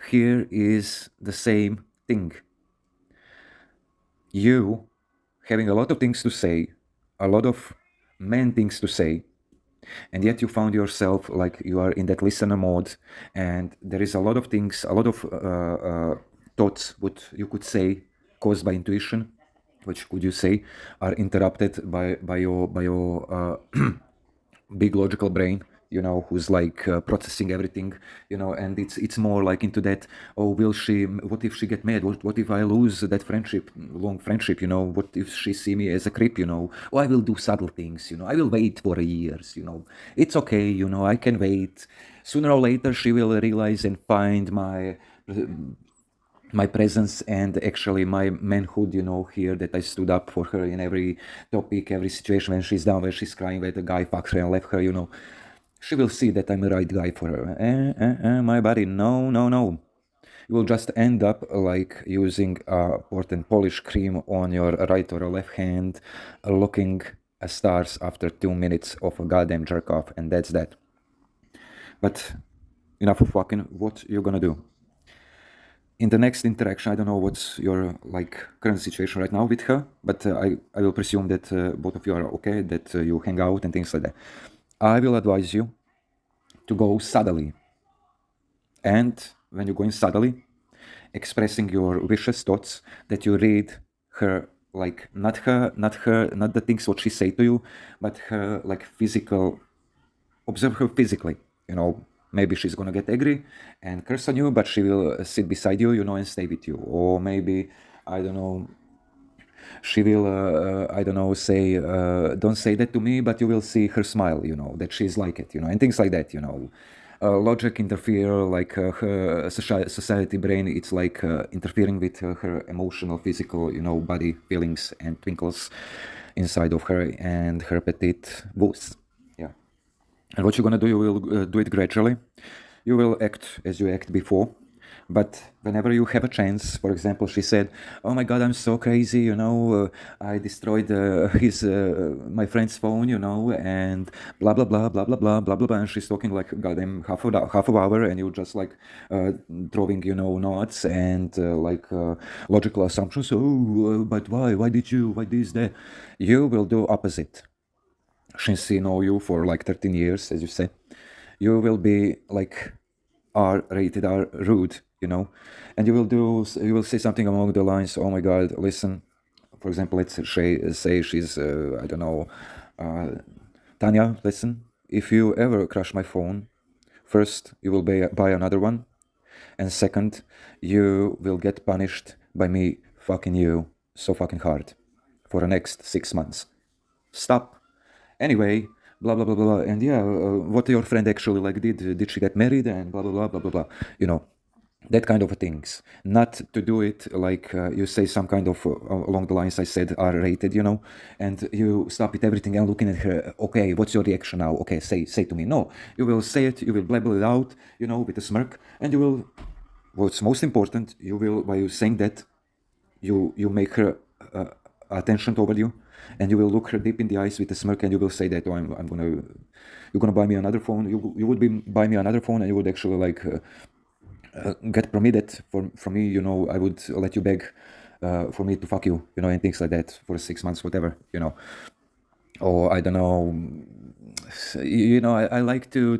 here is the same thing. You having a lot of things to say, a lot of man things to say, and yet you found yourself like you are in that listener mode, and there is a lot of things, a lot of thoughts, what you could say, caused by intuition, which could you say, are interrupted by your big logical brain, who's like processing everything, and it's more like into that, oh, what if she get mad, what if I lose that long friendship, what if she see me as a creep, oh, I will do subtle things, I will wait for years, it's okay, I can wait, sooner or later she will realize and find my presence and actually my manhood, here, that I stood up for her in every topic, every situation, when she's down, when she's crying, when the guy fucks her and left her, she will see that I'm the right guy for her. My buddy, no. You will just end up like using port and polish cream on your right or left hand, looking at stars after 2 minutes of a goddamn jerk off, and that's that. But enough of fucking, what you gonna do? in the next interaction, I don't know what's your like current situation right now with her, but I will presume that both of you are okay, that you hang out and things like that. I will advise you to go subtly, and when you go in subtly, expressing your wishes, thoughts, that you read her, like not the things what she say to you, but her like physical, observe her physically, maybe she's gonna get angry and curse on you, but she will sit beside you, and stay with you. Or maybe, I don't know, she will, I don't know, say, don't say that to me, but you will see her smile, that she's like it, and things like that, logic interfere, like her society brain, it's like interfering with her emotional, physical, body feelings and twinkles inside of her and her petite voice. Yeah. And what you're gonna do, you will do it gradually. You will act as you act before, but whenever you have a chance, for example, she said, "Oh my God, I'm so crazy, I destroyed my friend's phone, and blah blah blah blah blah blah blah blah blah." And she's talking like goddamn half an hour, and you just like throwing, nods and logical assumptions. Oh, but why? Why did you? Why this? That? You will do opposite. Since she know you for like 13 years, as you say, you will be like R-rated, R rude, and you will say something along the lines, "Oh my God, listen." For example, let's say she's, I don't know, Tanya, listen, if you ever crash my phone, first, you will buy another one, and second, you will get punished by me fucking you so fucking hard for the next 6 months. Stop. Anyway, blah blah blah blah, and yeah, what your friend actually like did she get married, and blah blah blah blah blah blah, that kind of things. Not to do it like you say some kind of along the lines I said are rated, and you stop with everything and looking at her. Okay, what's your reaction now? Okay, say to me. No, you will say it, you will blabble it out, with a smirk, and you will, what's most important, you will, by you saying that, you make her attention toward you, and you will look her deep in the eyes with a smirk, and you will say that, "Oh, you're gonna buy me another phone." You would buy me another phone, and you would actually like get permitted from me, I would let you beg for me to fuck you, and things like that for 6 months, whatever, or I don't know, I like to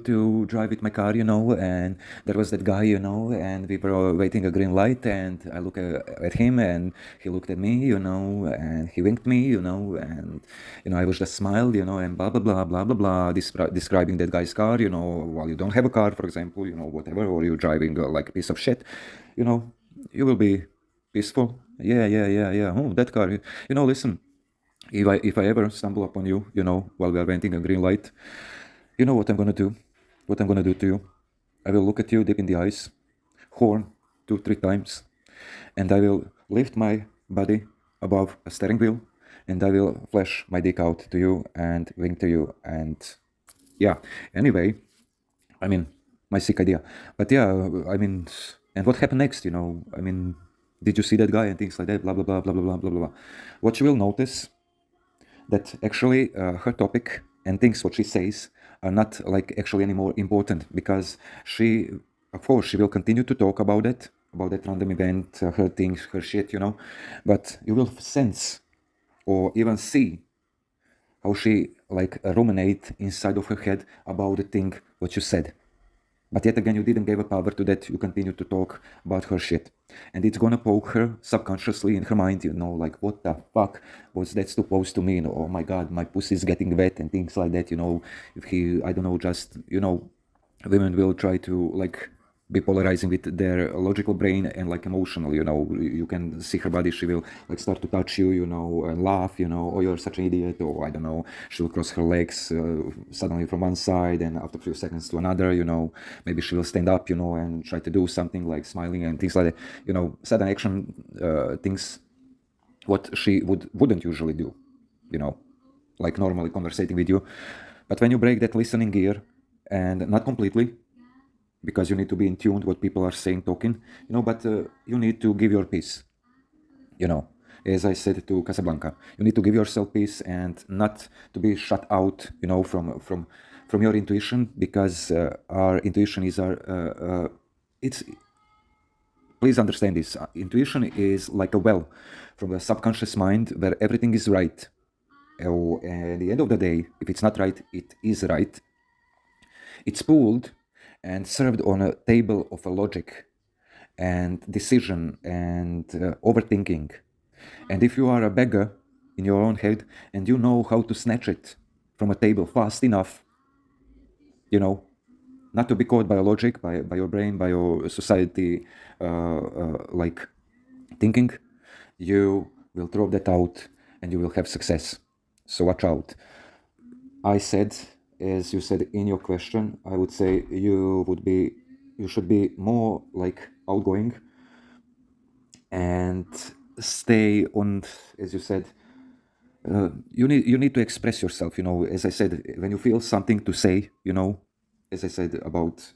drive with my car, and there was that guy, and we were waiting a green light, and I look at him, and he looked at me, and he winked me, and I was just smiled, and blah blah blah blah blah blah, describing that guy's car, while you don't have a car, for example, whatever, or you're driving like a piece of shit, you will be peaceful. Yeah. Oh, that car, listen. If I ever stumble upon you, while we are waiting a green light, you know what I'm gonna do? What I'm gonna do to you? I will look at you deep in the eyes, horn 2-3 times, and I will lift my body above a steering wheel, and I will flash my dick out to you and wink to you, and yeah. Anyway, I mean, my sick idea. But yeah, I mean, and what happened next? I mean, did you see that guy and things like that? Blah blah blah blah blah blah blah blah. What you will notice, that actually her topic and things what she says are not like actually anymore important, because she, of course, she will continue to talk about that random event, her things, her shit, but you will sense or even see how she like ruminate inside of her head about the thing what you said. But yet again, you didn't give a power to that. You continue to talk about her shit. And it's gonna poke her subconsciously in her mind, like, what the fuck was that supposed to mean? Oh my God, my pussy is getting wet and things like that, If he, I don't know, just, women will try to, like, be polarizing with their logical brain and, like, emotional, You can see her body, she will, like, start to touch you, and laugh, oh, you're such an idiot, or I don't know, she'll cross her legs suddenly from one side and after a few seconds to another, maybe she will stand up, and try to do something like smiling and things like that, sudden action things what she wouldn't usually do, like normally conversating with you. But when you break that listening gear, and not completely, because you need to be in tune to what people are saying, talking, but you need to give your peace, as I said to Casablanca, you need to give yourself peace and not to be shut out, from your intuition, because our intuition is our, it's Please understand this. Intuition is like a well from a subconscious mind where everything is right. Oh, and at the end of the day, if it's not right, it is right. It's pulled and served on a table of a logic and decision and overthinking. And if you are a beggar in your own head and you know how to snatch it from a table fast enough, not to be caught by logic, by your brain, by your society, like thinking, you will throw that out and you will have success. So watch out. I said, as you said in your question, I would say you should be more like outgoing and stay on, as you said, you need to express yourself. As I said, when you feel something to say, as I said about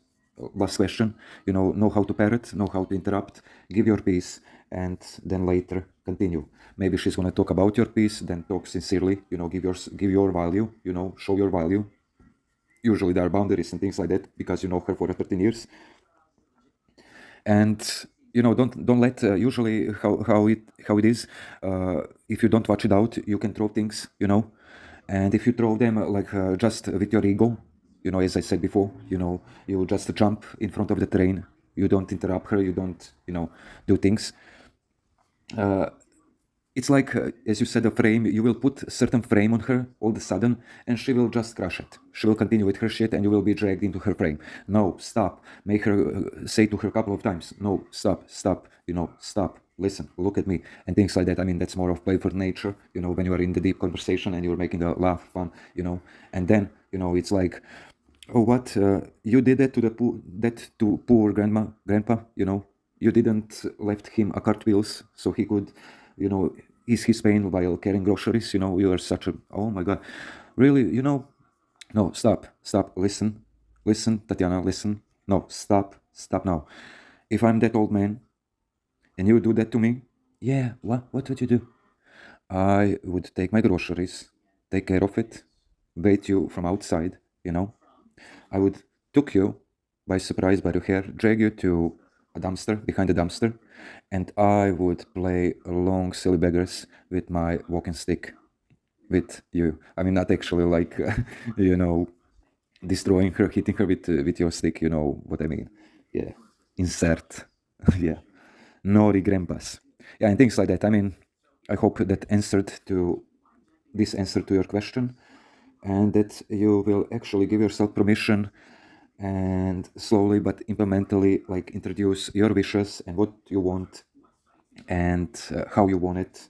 last question, know how to parrot, know how to interrupt, give your piece, and then later continue. Maybe she's going to talk about your piece, then talk sincerely, give your value, show your value. Usually there are boundaries and things like that because you know her for 13 years. And don't let usually how it is, if you don't watch it out, you can throw things, and if you throw them like just with your ego, as I said before, you just jump in front of the train, you don't interrupt her, you don't do things. It's like, as you said, a frame. You will put a certain frame on her all of a sudden, and she will just crush it. She will continue with her shit, and you will be dragged into her frame. No, stop. Make her say to her a couple of times, no, stop, stop, stop, listen, look at me, and things like that. I mean, that's more of playful nature, when you are in the deep conversation and you're making a laugh, fun, and then, it's like, oh, what? You did that to poor grandpa, you didn't left him a cartwheels so he could, ease his pain while carrying groceries. You are such a, oh my God, really, no, stop, listen, Tatiana, listen, no, stop now. If I'm that old man and you do that to me, yeah, what would you do? I would take my groceries, take care of it, wait you from outside, I would took you by surprise by the hair, drag you to a dumpster, behind the dumpster, and I would play long silly beggars with my walking stick with you. I mean, not actually like, destroying her, hitting her with your stick, you know what I mean. Yeah. Insert. Yeah. Naughty grandpas. Yeah, and things like that. I mean, I hope that answered to your question, and that you will actually give yourself permission and slowly but implementally like introduce your wishes and what you want and how you want it,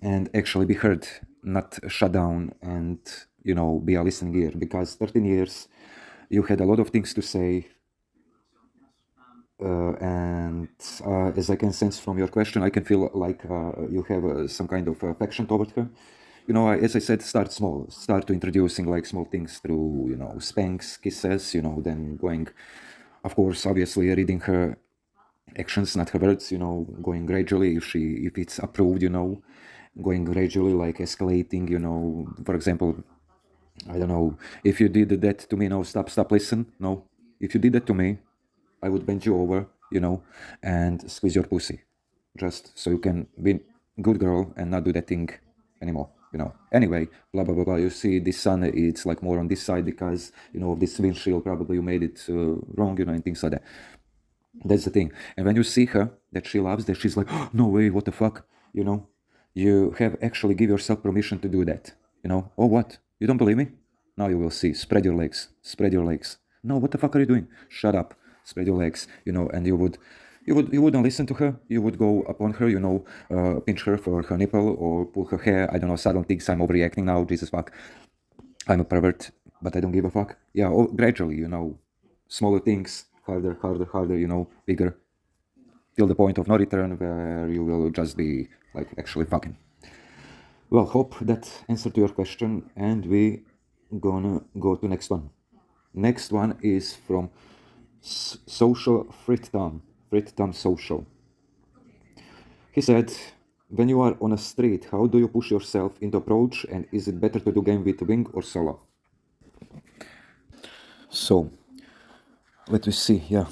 and actually be heard, not shut down, and be a listening ear, because 13 years you had a lot of things to say, and as I can sense from your question, I can feel like you have some kind of affection toward her. As I said, start small, start to introducing like small things through, spanks, kisses, then going, of course, obviously reading her actions, not her words, going gradually if it's approved, going gradually, like escalating, for example, I don't know, if you did that to me, no, stop, listen, no, if you did that to me, I would bend you over, and squeeze your pussy, just so you can be good girl and not do that thing anymore, Anyway, blah, blah, blah, blah. You see, this sun, it's like more on this side because, of this windshield, probably you made it wrong, and things like that. That's the thing. And when you see her, that she loves, that she's like, oh, no way, what the fuck, you have actually give yourself permission to do that, Oh, what? You don't believe me? Now you will see. Spread your legs. Spread your legs. No, what the fuck are you doing? Shut up. Spread your legs, and you wouldn't listen to her. You would go upon her, pinch her for her nipple or pull her hair. I don't know, suddenly thinks I'm overreacting now. Jesus fuck. I'm a pervert, but I don't give a fuck. Yeah, gradually, smaller things, harder, bigger, till the point of no return where you will just be like actually fucking. Well, hope that answered to your question, and we gonna go to next one. Next one is from Social Frittam Social. He said, when you are on a street, how do you push yourself into approach, and is it better to do game with wing or solo? So, let me see, yeah.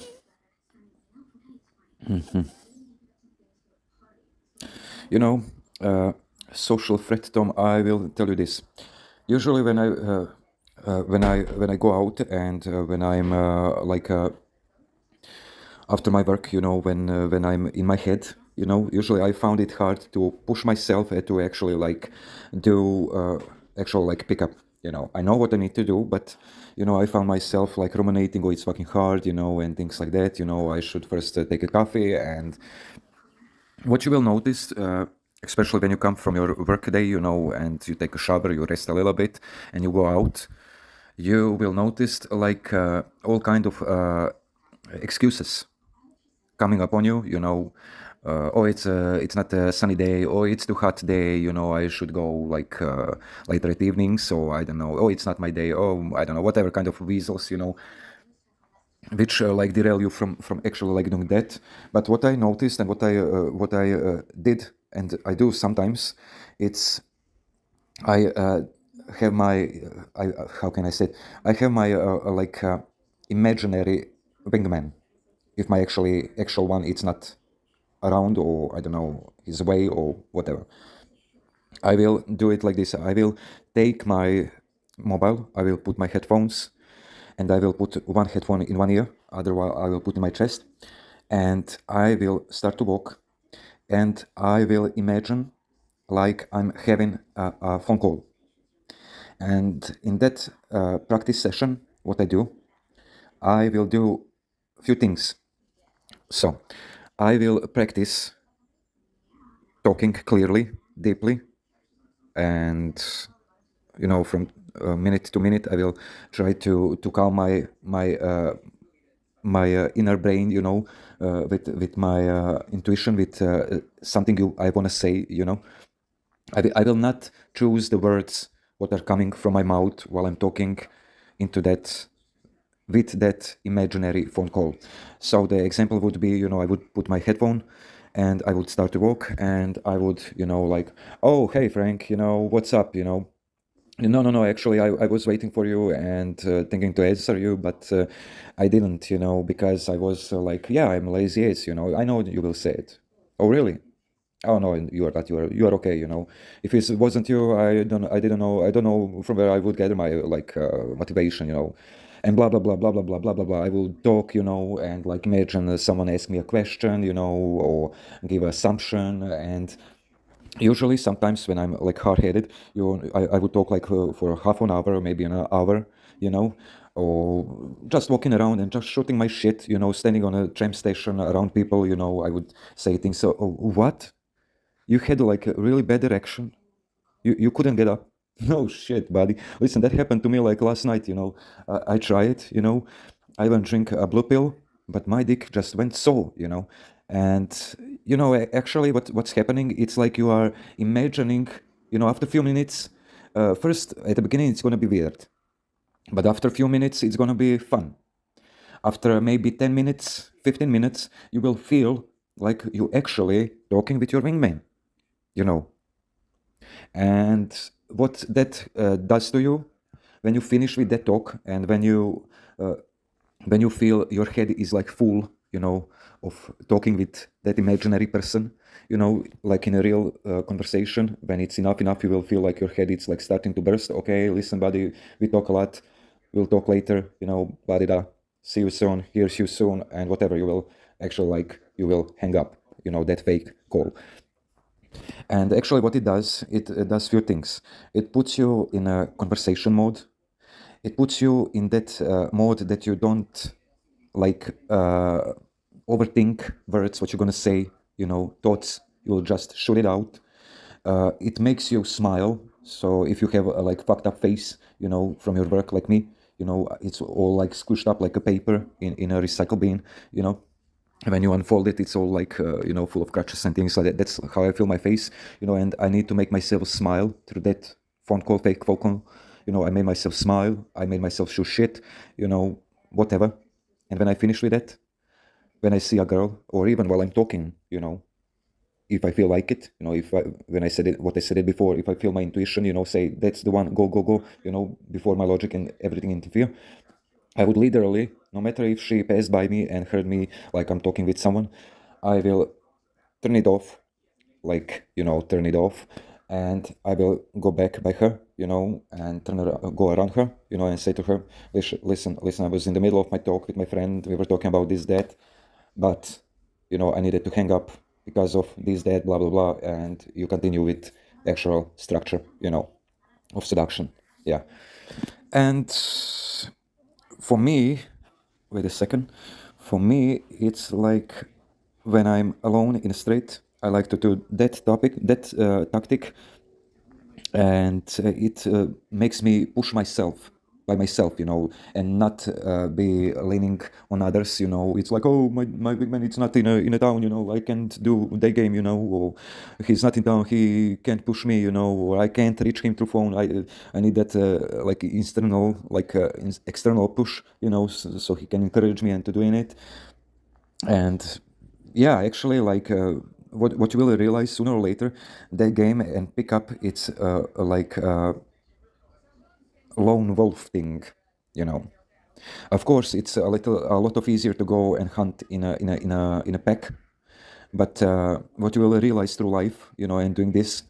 You know, uh, social threat, Tom. I will tell you this. Usually, when I go out and when I'm after my work, when I'm in my head, usually I found it hard to push myself to actually like do actual like pick up. I know what I need to do, but I found myself like ruminating, oh, it's fucking hard, and things like that. I should first take a coffee. And what you will notice, especially when you come from your work day, and you take a shower, you rest a little bit, and you go out, you will notice like all kind of excuses coming upon you. Oh, it's not a sunny day. Oh, it's too hot day. I should go like later at evening. So I don't know. Oh, it's not my day. Oh, I don't know. Whatever kind of weasels, which like derail you from actually like doing that. But what I noticed and what I did and I do sometimes, it's I have my how can I say it? I have my like imaginary wingman. If my actual one it's not around, or I don't know, his way or whatever, I will do it like this. I will take my mobile, I will put my headphones, and I will put one headphone in one ear, otherwise I will put in my chest, and I will start to walk, and I will imagine like I'm having a phone call. And in that practice session, what I do, I will do few things. So I will practice talking clearly, deeply, and from minute to minute I will try to calm my inner brain, with my intuition, with something I want to say. I will not choose the words what are coming from my mouth while I'm talking into that with that imaginary phone call. So the example would be, I would put my headphone and I would start to walk, and I would, like, oh, hey, Frank, what's up, No, no, no. Actually, I was waiting for you and thinking to answer you, but I didn't, because I was like, yeah, I'm lazy ass, I know you will say it. Oh, really? Oh no, you are not. You are okay. If it wasn't you, I didn't know. I don't know from where I would gather my like motivation. And blah blah blah blah blah blah blah blah blah. I will talk, and like imagine someone ask me a question, or give an assumption. And usually sometimes when I'm like hard-headed, I would talk like for half an hour, maybe an hour, you know or just walking around and just shooting my shit, standing on a tram station around people. I would say things. So, oh, what, you had like a really bad erection, you couldn't get up? No shit, buddy. Listen, that happened to me like last night. I tried, I went drink a blue pill, but my dick just went so, and actually what's happening, it's like you are imagining, after a few minutes, first at the beginning it's going to be weird, but after a few minutes it's going to be fun. After maybe 10 minutes, 15 minutes, you will feel like you actually talking with your wingman, you know and what that does to you when you finish with that talk, and when you feel your head is like full, of talking with that imaginary person, like in a real conversation, when it's enough, you will feel like your head is like starting to burst. Okay, listen, buddy, we talk a lot, we'll talk later, blah, da, see you soon, hear you soon, and whatever, you will actually like, you will hang up, that fake call. And actually, what it does few things. It puts you in a conversation mode. It puts you in that mode that you don't like overthink words, what you're gonna say, thoughts. You'll just shoot it out. It makes you smile. So if you have a like fucked up face, from your work like me, it's all like squished up like a paper in a recycle bin, you know when you unfold it, it's all like full of crutches and things like that. That's how I feel my face, and I need to make myself smile through that fake phone call. I made myself smile, I made myself show shit, whatever. And when I finish with that, when I see a girl, or even while I'm talking, if I feel like it, if I, when I said it, what I said it before, if I feel my intuition, say that's the one, go, go, go, before my logic and everything interfere, I would literally, no matter if she passed by me and heard me like I'm talking with someone, I will turn it off, turn it off, and I will go back by her, and go around her, and say to her, listen, I was in the middle of my talk with my friend, we were talking about this, that, but, I needed to hang up because of this, that, blah, blah, blah, and you continue with the actual structure, of seduction. Yeah. And for me, wait a second, for me, it's like when I'm alone in the street, I like to do that tactic, and it makes me push myself by myself, and not be leaning on others. It's like, oh, my big man, it's not in a town, I can't do the game, or he's not in town, he can't push me, or I can't reach him through phone. I need that like external, external push, so he can encourage me into doing it. And yeah, actually, what you will realize sooner or later, that game and pick up, it's like a lone wolf thing, you know. Of course, it's a lot of easier to go and hunt in a pack, but what you will realize through life, and doing this,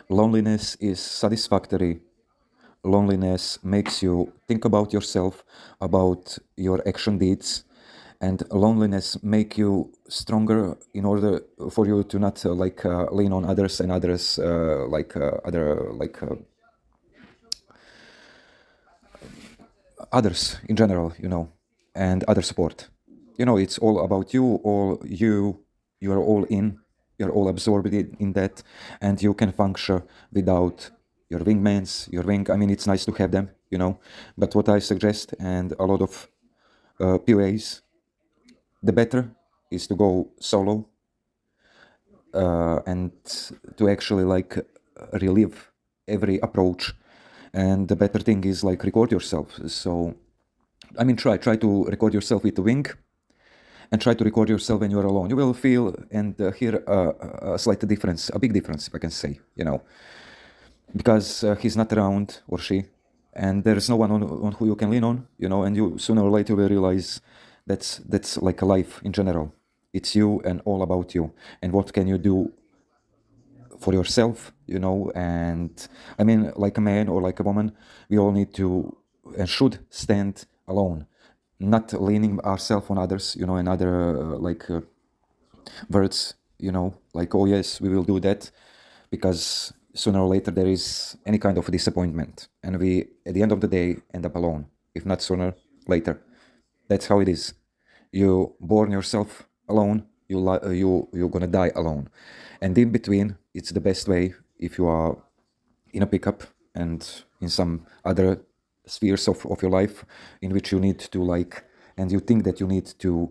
loneliness is satisfactory. Loneliness makes you think about yourself, about your action deeds, and loneliness make you stronger in order for you to not lean on others and others others in general, and other support. It's all about you, you are all in, you're all absorbed in that, and you can function without your wingmans, your wing. I mean, it's nice to have them, but what I suggest, and a lot of POAs, the better is to go solo, and to actually relive every approach. And the better thing is record yourself. So I mean, try to record yourself with the wing, and try to record yourself when you're alone. You will feel and hear a slight difference, a big difference, if I can say, because he's not around, or she, and there's no one on who you can lean on, and you sooner or later will realize that's like a life in general. It's you and all about you, and what can you do for yourself, and I mean, like a man or like a woman, we all need to and should stand alone, not leaning ourselves on others, and other words, like, oh yes, we will do that, because sooner or later there is any kind of disappointment, and we at the end of the day end up alone, if not sooner, later. That's how it is. You born yourself alone, you're gonna die alone, and in between, it's the best way if you are in a pickup and in some other spheres of your life in which you need to and you think that you need to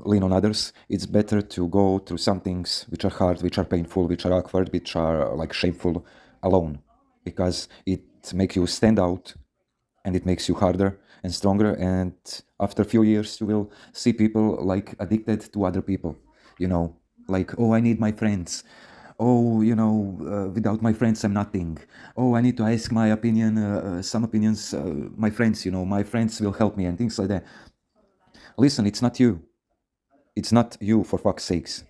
lean on others. It's better to go through some things which are hard, which are painful, which are awkward, which are shameful, alone, because it makes you stand out, and it makes you harder and stronger. And after a few years, you will see people addicted to other people, oh, I need my friends. Oh, without my friends, I'm nothing. Oh, I need to ask my opinion, some opinions, my friends, my friends will help me, and things like that. Listen, it's not you. It's not you, for fuck's sakes.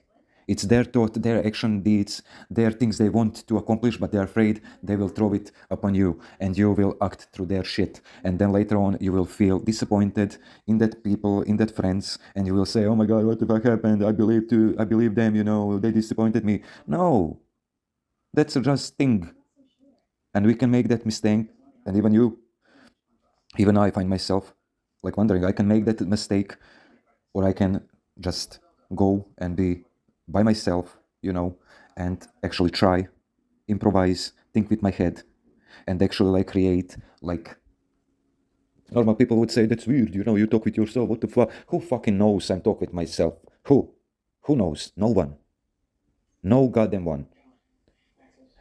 It's their thought, their action deeds, their things they want to accomplish, but they're afraid they will throw it upon you, and you will act through their shit. And then later on, you will feel disappointed in that people, in that friends, and you will say, oh my God, what the fuck happened? I believe them, they disappointed me. No, that's just thing. And we can make that mistake, and even I find myself wondering, I can make that mistake, or I can just go and be by myself, and actually try, improvise, think with my head, and actually create normal people would say, that's weird, you talk with yourself, what the fuck? Who fucking knows I'm talking with myself? Who knows? No one. No goddamn one.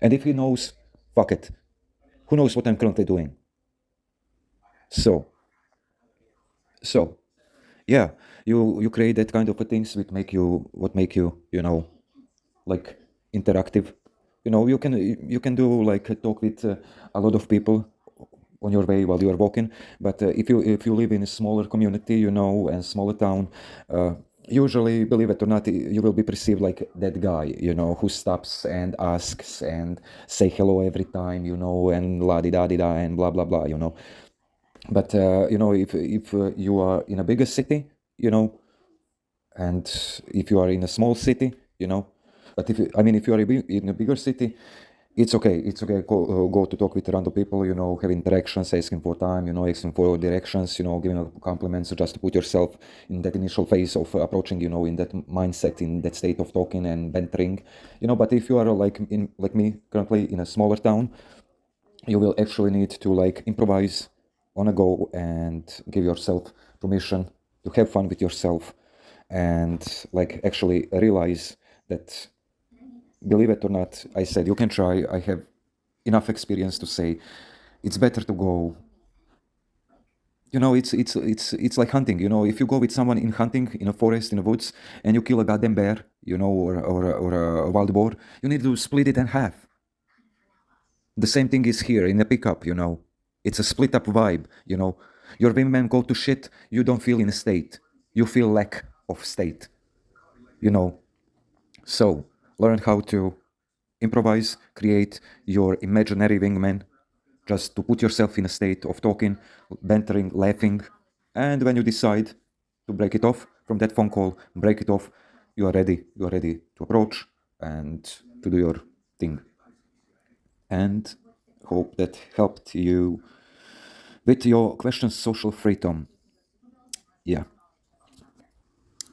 And if he knows, fuck it. Who knows what I'm currently doing? So yeah, you create that kind of things which make you interactive. You can do talk with a lot of people on your way while you are walking, but if you live in a smaller community, and smaller town, usually, believe it or not, you will be perceived like that guy, who stops and asks and say hello every time, and la di da di da and blah blah blah, But if you are in a bigger city, and if you are in a small city, but if you are in a bigger city, it's okay. It's okay. Go to talk with random people, have interactions, asking for time, asking for directions, giving compliments, just to put yourself in that initial phase of approaching, in that mindset, in that state of talking and bantering, But if you are like me, currently in a smaller town, you will actually need to like improvise on a go and give yourself permission to have fun with yourself and like actually realize that, believe it or not, I said you can try. I have enough experience to say it's better to go. It's like hunting. If you go with someone in hunting in a forest, in the woods, and you kill a goddamn bear, or a wild boar, you need to split it in half. The same thing is here in a pickup. It's a split up vibe. Your women go to shit. You don't feel in a state. You feel lack of state. You know. So learn how to improvise, create your imaginary wingman, just to put yourself in a state of talking, bantering, laughing, and when you decide to break it off from that phone call, break it off, you are ready. You are ready to approach and to do your thing. And hope that helped you with your questions, social freedom. Yeah.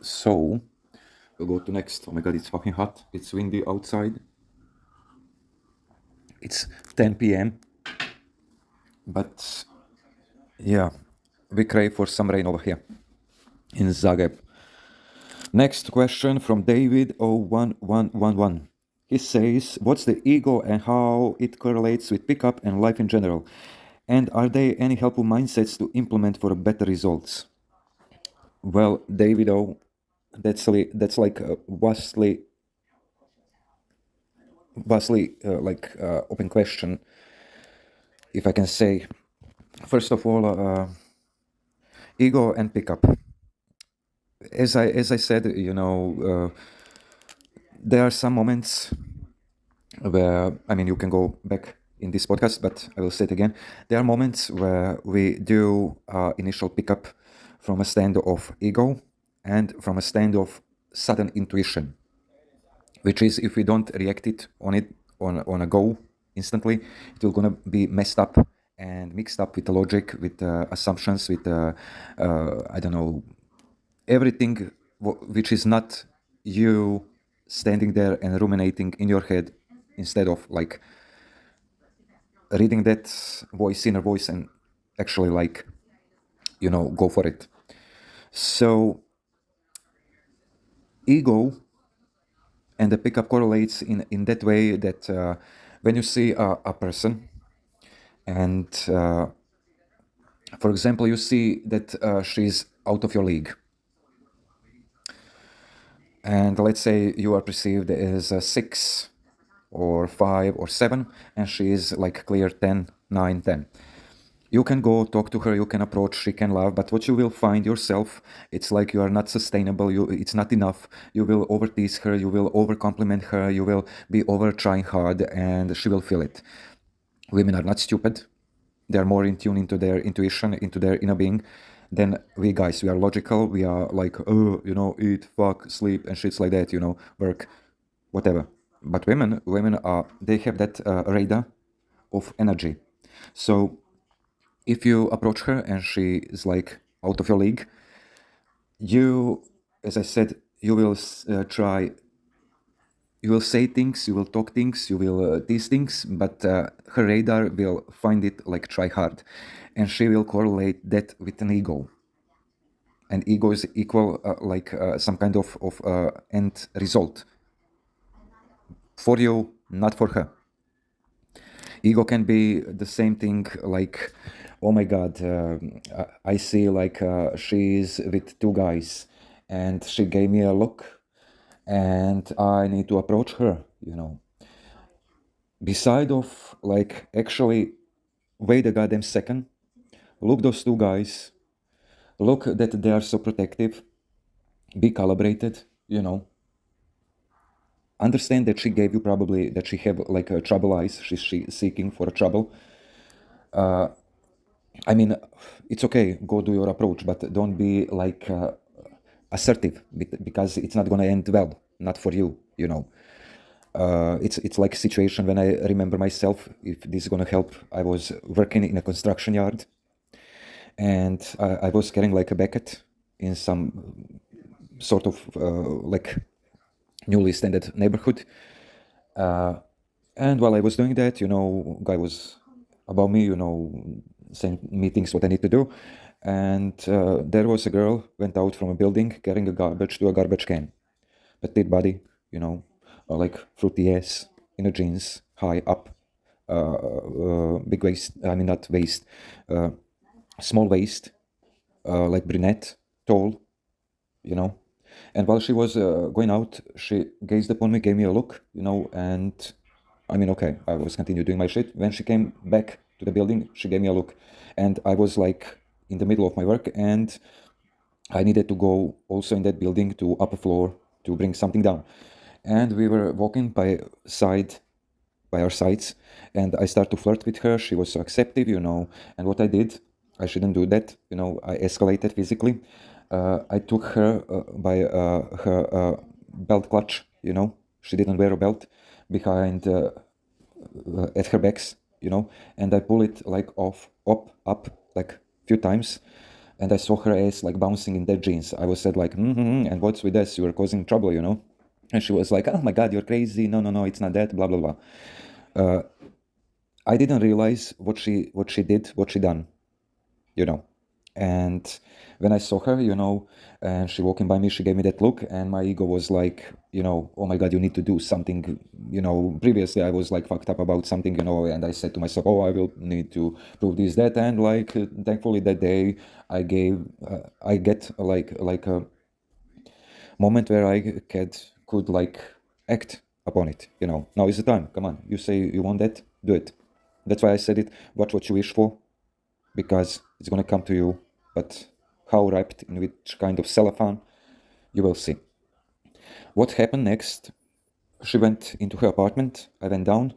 So we'll go to next. Oh my god, it's fucking hot. It's windy outside. It's 10 p.m. But yeah, we crave for some rain over here in Zagreb. Next question from David 01111. He says, what's the ego and how it correlates with pickup and life in general? And are there any helpful mindsets to implement for better results? Well, David that's like a vastly open question, if I can say. First of all, ego and pickup. As I said, there are some moments where, you can go back in this podcast, but I will say it again. There are moments where we do initial pickup from a stand of ego and from a stand of sudden intuition, which is if we don't react it on a go instantly, it will gonna be messed up and mixed up with the logic, with assumptions, with I don't know, everything which is not you standing there and ruminating in your head, instead of like reading that inner voice and actually go for it. So ego and the pickup correlates in that way that when you see a person and for example you see that she's out of your league, and let's say you are perceived as a 6 or 5 or 7 and she is like clear 10, 9, 10. You can go talk to her, you can approach, she can laugh, but what you will find yourself, it's like you are not sustainable, it's not enough. You will over tease her, you will over compliment her, you will be over trying hard, and she will feel it. Women are not stupid. They are more in tune into their intuition, into their inner being than we guys. We are logical, we are like, oh, eat, fuck, sleep, and shits like that, work, whatever. But women are, they have that radar of energy. So if you approach her and she is like out of your league, you, as I said, you will you will say things, you will talk things, you will tease things, but her radar will find it like try hard, and she will correlate that with an ego. And ego is equal some kind of end result for you, not for her. Ego can be the same thing, like, oh my god, I see like she's with two guys and she gave me a look and I need to approach her, beside of like actually wait a goddamn second, look those two guys, look that they are so protective, be calibrated, understand that she gave you probably that she have like a trouble eyes, she's seeking for a trouble. I mean, it's okay, go do your approach, but don't be like assertive, because it's not going to end well, not for you, it's like a situation when I remember myself, if this is going to help. I was working in a construction yard, and I was carrying like a bucket in some sort of like newly standard neighborhood. And while I was doing that, guy was above me, saying me things what I need to do. And there was a girl went out from a building carrying a garbage to a garbage can. Petite body, like fruity ass, in a jeans, high up, big waist. I mean not waist, small waist, like brunette, tall, And while she was going out, she gazed upon me, gave me a look, and I mean, okay, I was continue doing my shit. When she came back to the building, she gave me a look, and I was like in the middle of my work, and I needed to go also in that building to upper floor to bring something down. And we were walking by our sides, and I started to flirt with her. She was so accepting, and what I did, I shouldn't do that, I escalated physically. I took her by her belt clutch, she didn't wear a belt, behind at her backs, and I pull it like up, like few times, and I saw her ass like bouncing in that jeans. I was said like, and what's with this? You are causing trouble, And she was like, oh my God, you're crazy. No, it's not that, blah, blah, blah. I didn't realize what she did, what she done, And when I saw her, and she walking by me, she gave me that look, and my ego was like, oh my God, you need to do something, Previously I was like fucked up about something, and I said to myself, oh, I will need to prove this, that, and like, thankfully that day I get like a moment where I could like act upon it, Now is the time, come on, you say you want that, do it. That's why I said it, watch what you wish for, because it's gonna come to you, but how wrapped in which kind of cellophane, you will see. What happened next? She went into her apartment, I went down,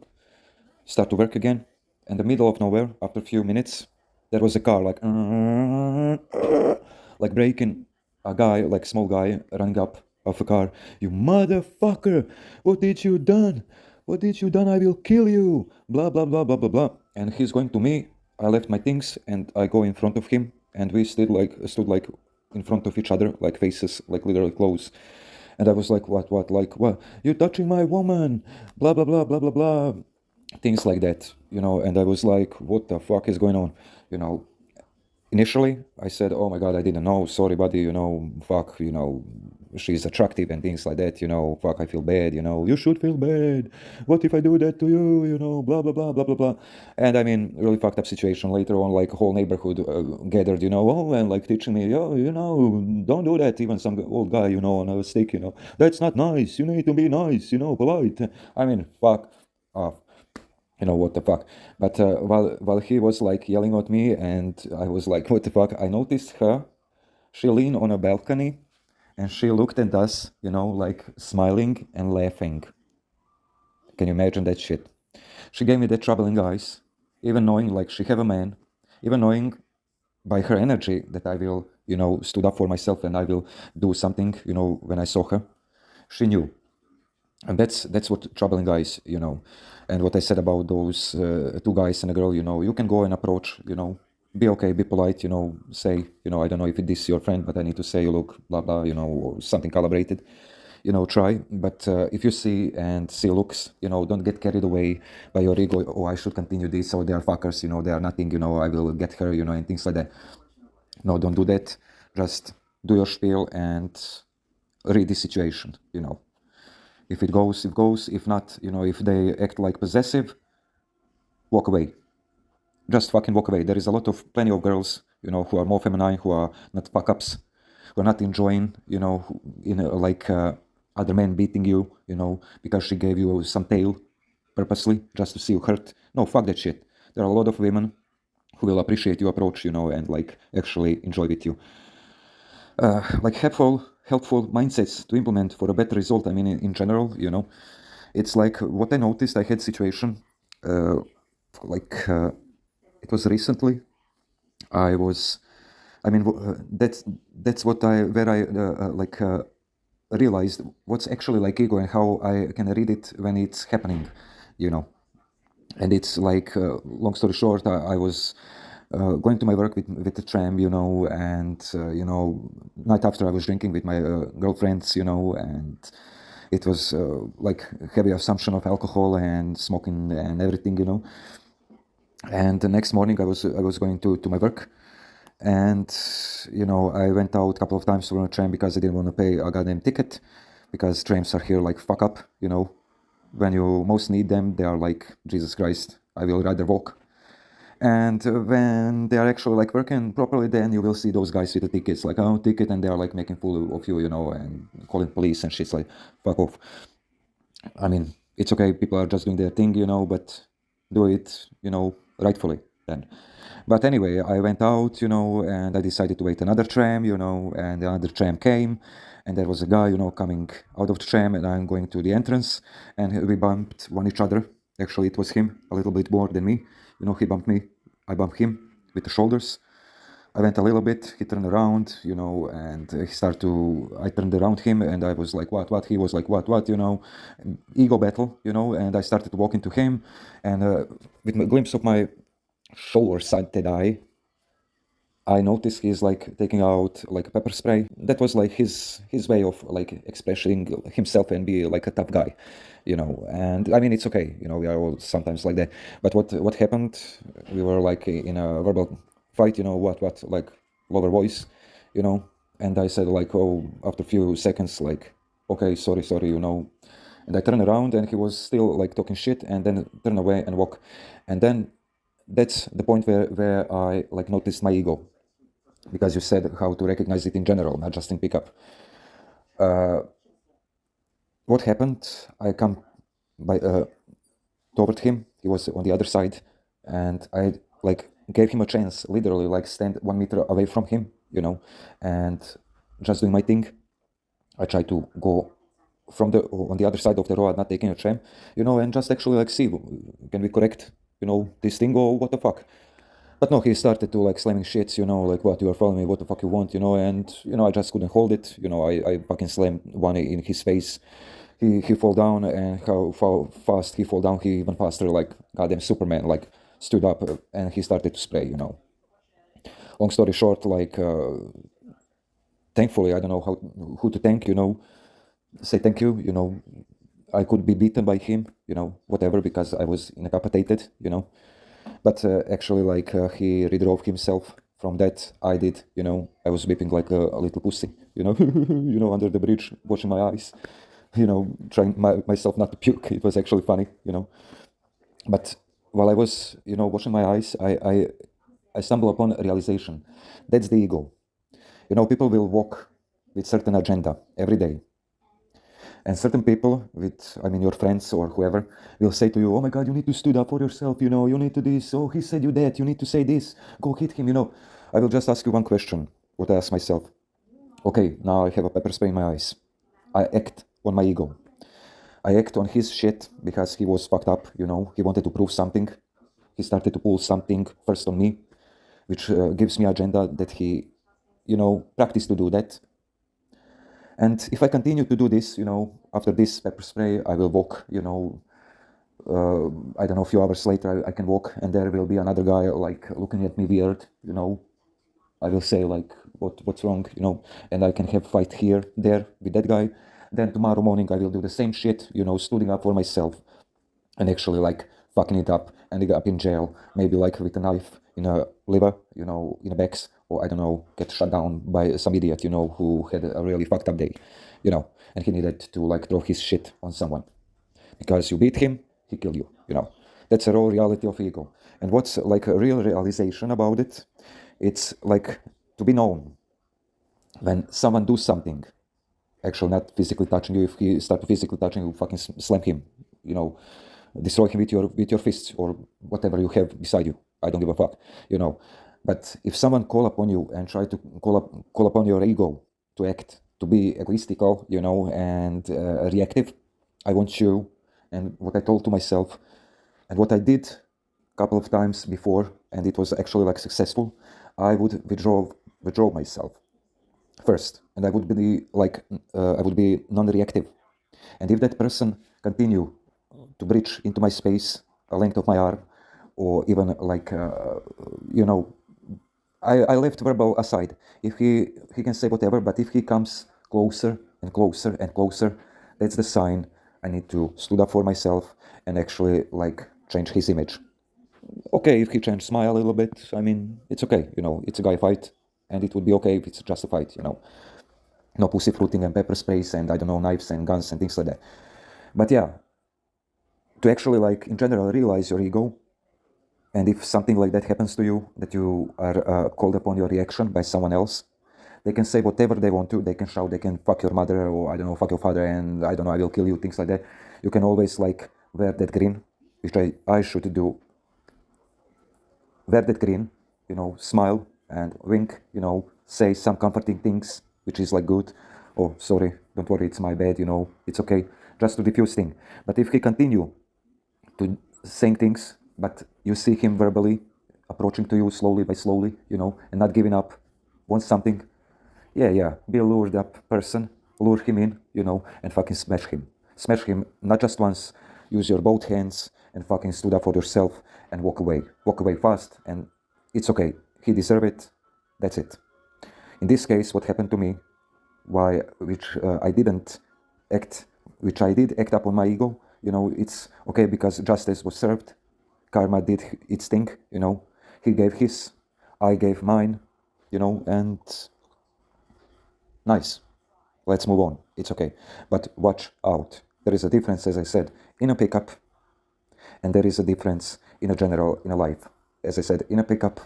start to work again. In the middle of nowhere, after a few minutes, there was a car like braking. A guy, like small guy, running up of a car. You motherfucker! What did you done? What did you done? I will kill you! Blah blah blah blah blah blah. And he's going to me. I left my things and I go in front of him, and we stood like in front of each other, like faces, like literally close. And I was like, what, like, what? You're touching my woman, blah, blah, blah, blah, blah, blah. Things like that, and I was like, what the fuck is going on, Initially, I said, oh my God, I didn't know, sorry, buddy, fuck, she's attractive and things like that, fuck, I feel bad, you should feel bad. What if I do that to you, blah, blah, blah, blah, blah, blah. And I mean, really fucked up situation. Later on, like, whole neighborhood gathered, and like teaching me, oh, don't do that. Even some old guy, on a stick, that's not nice. You need to be nice, polite. I mean, fuck off. What the fuck. But while he was like yelling at me, and I was like, what the fuck, I noticed her. She leaned on a balcony and she looked at us, like smiling and laughing. Can you imagine that shit? She gave me that troubling eyes, even knowing like she have a man, even knowing by her energy that I will, stood up for myself and I will do something, when I saw her. She knew. And that's what troubling guys, and what I said about those two guys and a girl, you can go and approach, be okay, be polite, say, I don't know if this is your friend, but I need to say, look, blah, blah, or something calibrated, try. But if you see looks, don't get carried away by your ego. Oh, I should continue this, or they are fuckers, they are nothing, I will get her, and things like that. No, don't do that. Just do your spiel and read the situation, If it goes, it goes. If not, if they act like possessive, walk away. Just fucking walk away. There is plenty of girls, who are more feminine, who are not fuck-ups, who are not enjoying, other men beating you, because she gave you some tail purposely, just to see you hurt. No, fuck that shit. There are a lot of women who will appreciate your approach, and like actually enjoy with you. Have helpful mindsets to implement for a better result. I mean, in general, it's like what I noticed. I had situation like it was recently. I was, I mean, that's what I where I like realized what's actually like ego and how I can read it when it's happening, you know. And it's like, long story short, I was going to my work with the tram, and night after I was drinking with my girlfriends, and it was like heavy assumption of alcohol and smoking and everything, And the next morning I was going to my work, and I went out a couple of times from a tram because I didn't want to pay a goddamn ticket, because trams are here like fuck up, when you most need them. They are like, Jesus Christ, I will rather walk. And when they are actually like working properly, then you will see those guys with the tickets, like, oh, ticket, and they are like making fool of you, and calling police and shit's like, fuck off. I mean, it's okay, people are just doing their thing, but do it, rightfully then. But anyway, I went out, and I decided to wait another tram, and another tram came, and there was a guy, coming out of the tram, and I'm going to the entrance, and we bumped one each other. Actually, it was him, a little bit more than me. He bumped me, I bumped him with the shoulders. I went a little bit, he turned around, and I turned around him, and I was like, what? He was like, what, ego battle, and I started to walk into him, and with a glimpse of my shoulder sighted eye, I noticed he's like taking out like pepper spray. That was like his way of like expressing himself and be like a tough guy, And I mean, it's okay, we are all sometimes like that. But what happened? We were like in a verbal fight, what like lower voice, And I said like, oh, after a few seconds, like, okay, sorry, And I turned around and he was still like talking shit, and then turned away and walk, and then that's the point where I like noticed my ego, because you said how to recognize it in general, not just in pickup. What happened? I come by toward him. He was on the other side, and I like gave him a chance, literally like stand 1 meter away from him, and just doing my thing. I tried to go from on the other side of the road, not taking a tram, and just actually like see, can we correct, this thing, or what the fuck? But no, he started to like slamming shits, like, what, you are following me, what the fuck you want, and, I just couldn't hold it, I fucking slammed one in his face. He fall down, and how fast he fall down, he even faster, like goddamn Superman, like stood up, and he started to spray, Long story short, like, thankfully, I don't know who to thank, say thank you, I could be beaten by him, whatever, because I was incapacitated, But actually, like, he redrove himself from that. I did, I was weeping like a little pussy, under the bridge, washing my eyes, trying myself not to puke. It was actually funny, But while I was, washing my eyes, I stumbled upon a realization. That's the ego. People will walk with certain agenda every day. And certain people your friends or whoever, will say to you, oh my God, you need to stand up for yourself, you need to this, oh, he said you that, you need to say this, go hit him, I will just ask you one question, what I ask myself. Okay, now I have a pepper spray in my eyes. I act on my ego. I act on his shit because he was fucked up, he wanted to prove something. He started to pull something first on me, which gives me agenda that he, practiced to do that. And if I continue to do this, after this pepper spray, I will walk, I don't know, a few hours later, I can walk, and there will be another guy, like, looking at me weird, I will say, like, what's wrong, and I can have fight here, there, with that guy. Then tomorrow morning, I will do the same shit, standing up for myself, and actually, like, fucking it up, ending up in jail, maybe, like, with a knife in a liver, in a back, or I don't know, get shut down by some idiot, who had a really fucked up day, and he needed to like throw his shit on someone. Because you beat him, he killed you, That's a raw reality of ego. And what's like a real realization about it, it's like to be known. When someone does something, actually not physically touching you, if he start physically touching you, fucking slam him, destroy him with your fists or whatever you have beside you. I don't give a fuck, But if someone call upon you and try to call upon your ego to act, to be egoistical, and reactive. I want you, and what I told to myself, and what I did a couple of times before, and it was actually like successful. I would withdraw myself first, and I would be like I would be non-reactive. And if that person continue to breach into my space, a length of my arm, or even like you know, I left verbal aside. If he can say whatever, but if he comes closer and closer and closer, that's the sign I need to stood up for myself and actually like change his image. Okay, if he changed smile a little bit, I mean, it's okay, it's a guy fight, and it would be okay if it's just a fight, no pussyfooting and pepper sprays and I don't know, knives and guns and things like that. But yeah, to actually like in general realize your ego, and if something like that happens to you, that you are called upon your reaction by someone else, they can say whatever they want to. They can shout, they can fuck your mother, or I don't know, fuck your father, and I don't know, I will kill you, things like that. You can always like wear that grin, which I should do. Wear that grin, smile and wink, say some comforting things, which is like good. Oh, sorry, don't worry, it's my bad, it's okay. Just to diffuse thing. But if he continue to saying things, but you see him verbally approaching to you slowly by slowly, and not giving up, wants something, yeah, be a lured up person, lure him in, and fucking smash him. Smash him, not just once, use your both hands and fucking stood up for yourself and walk away. Walk away fast, and it's okay. He deserved it, that's it. In this case, what happened to me, which I did act up on my ego, it's okay because justice was served, karma did its thing, he gave his, I gave mine, and nice, let's move on, it's okay. But watch out, there is a difference, as I said, in a pickup, and there is a difference in a life. As I said, in a pickup,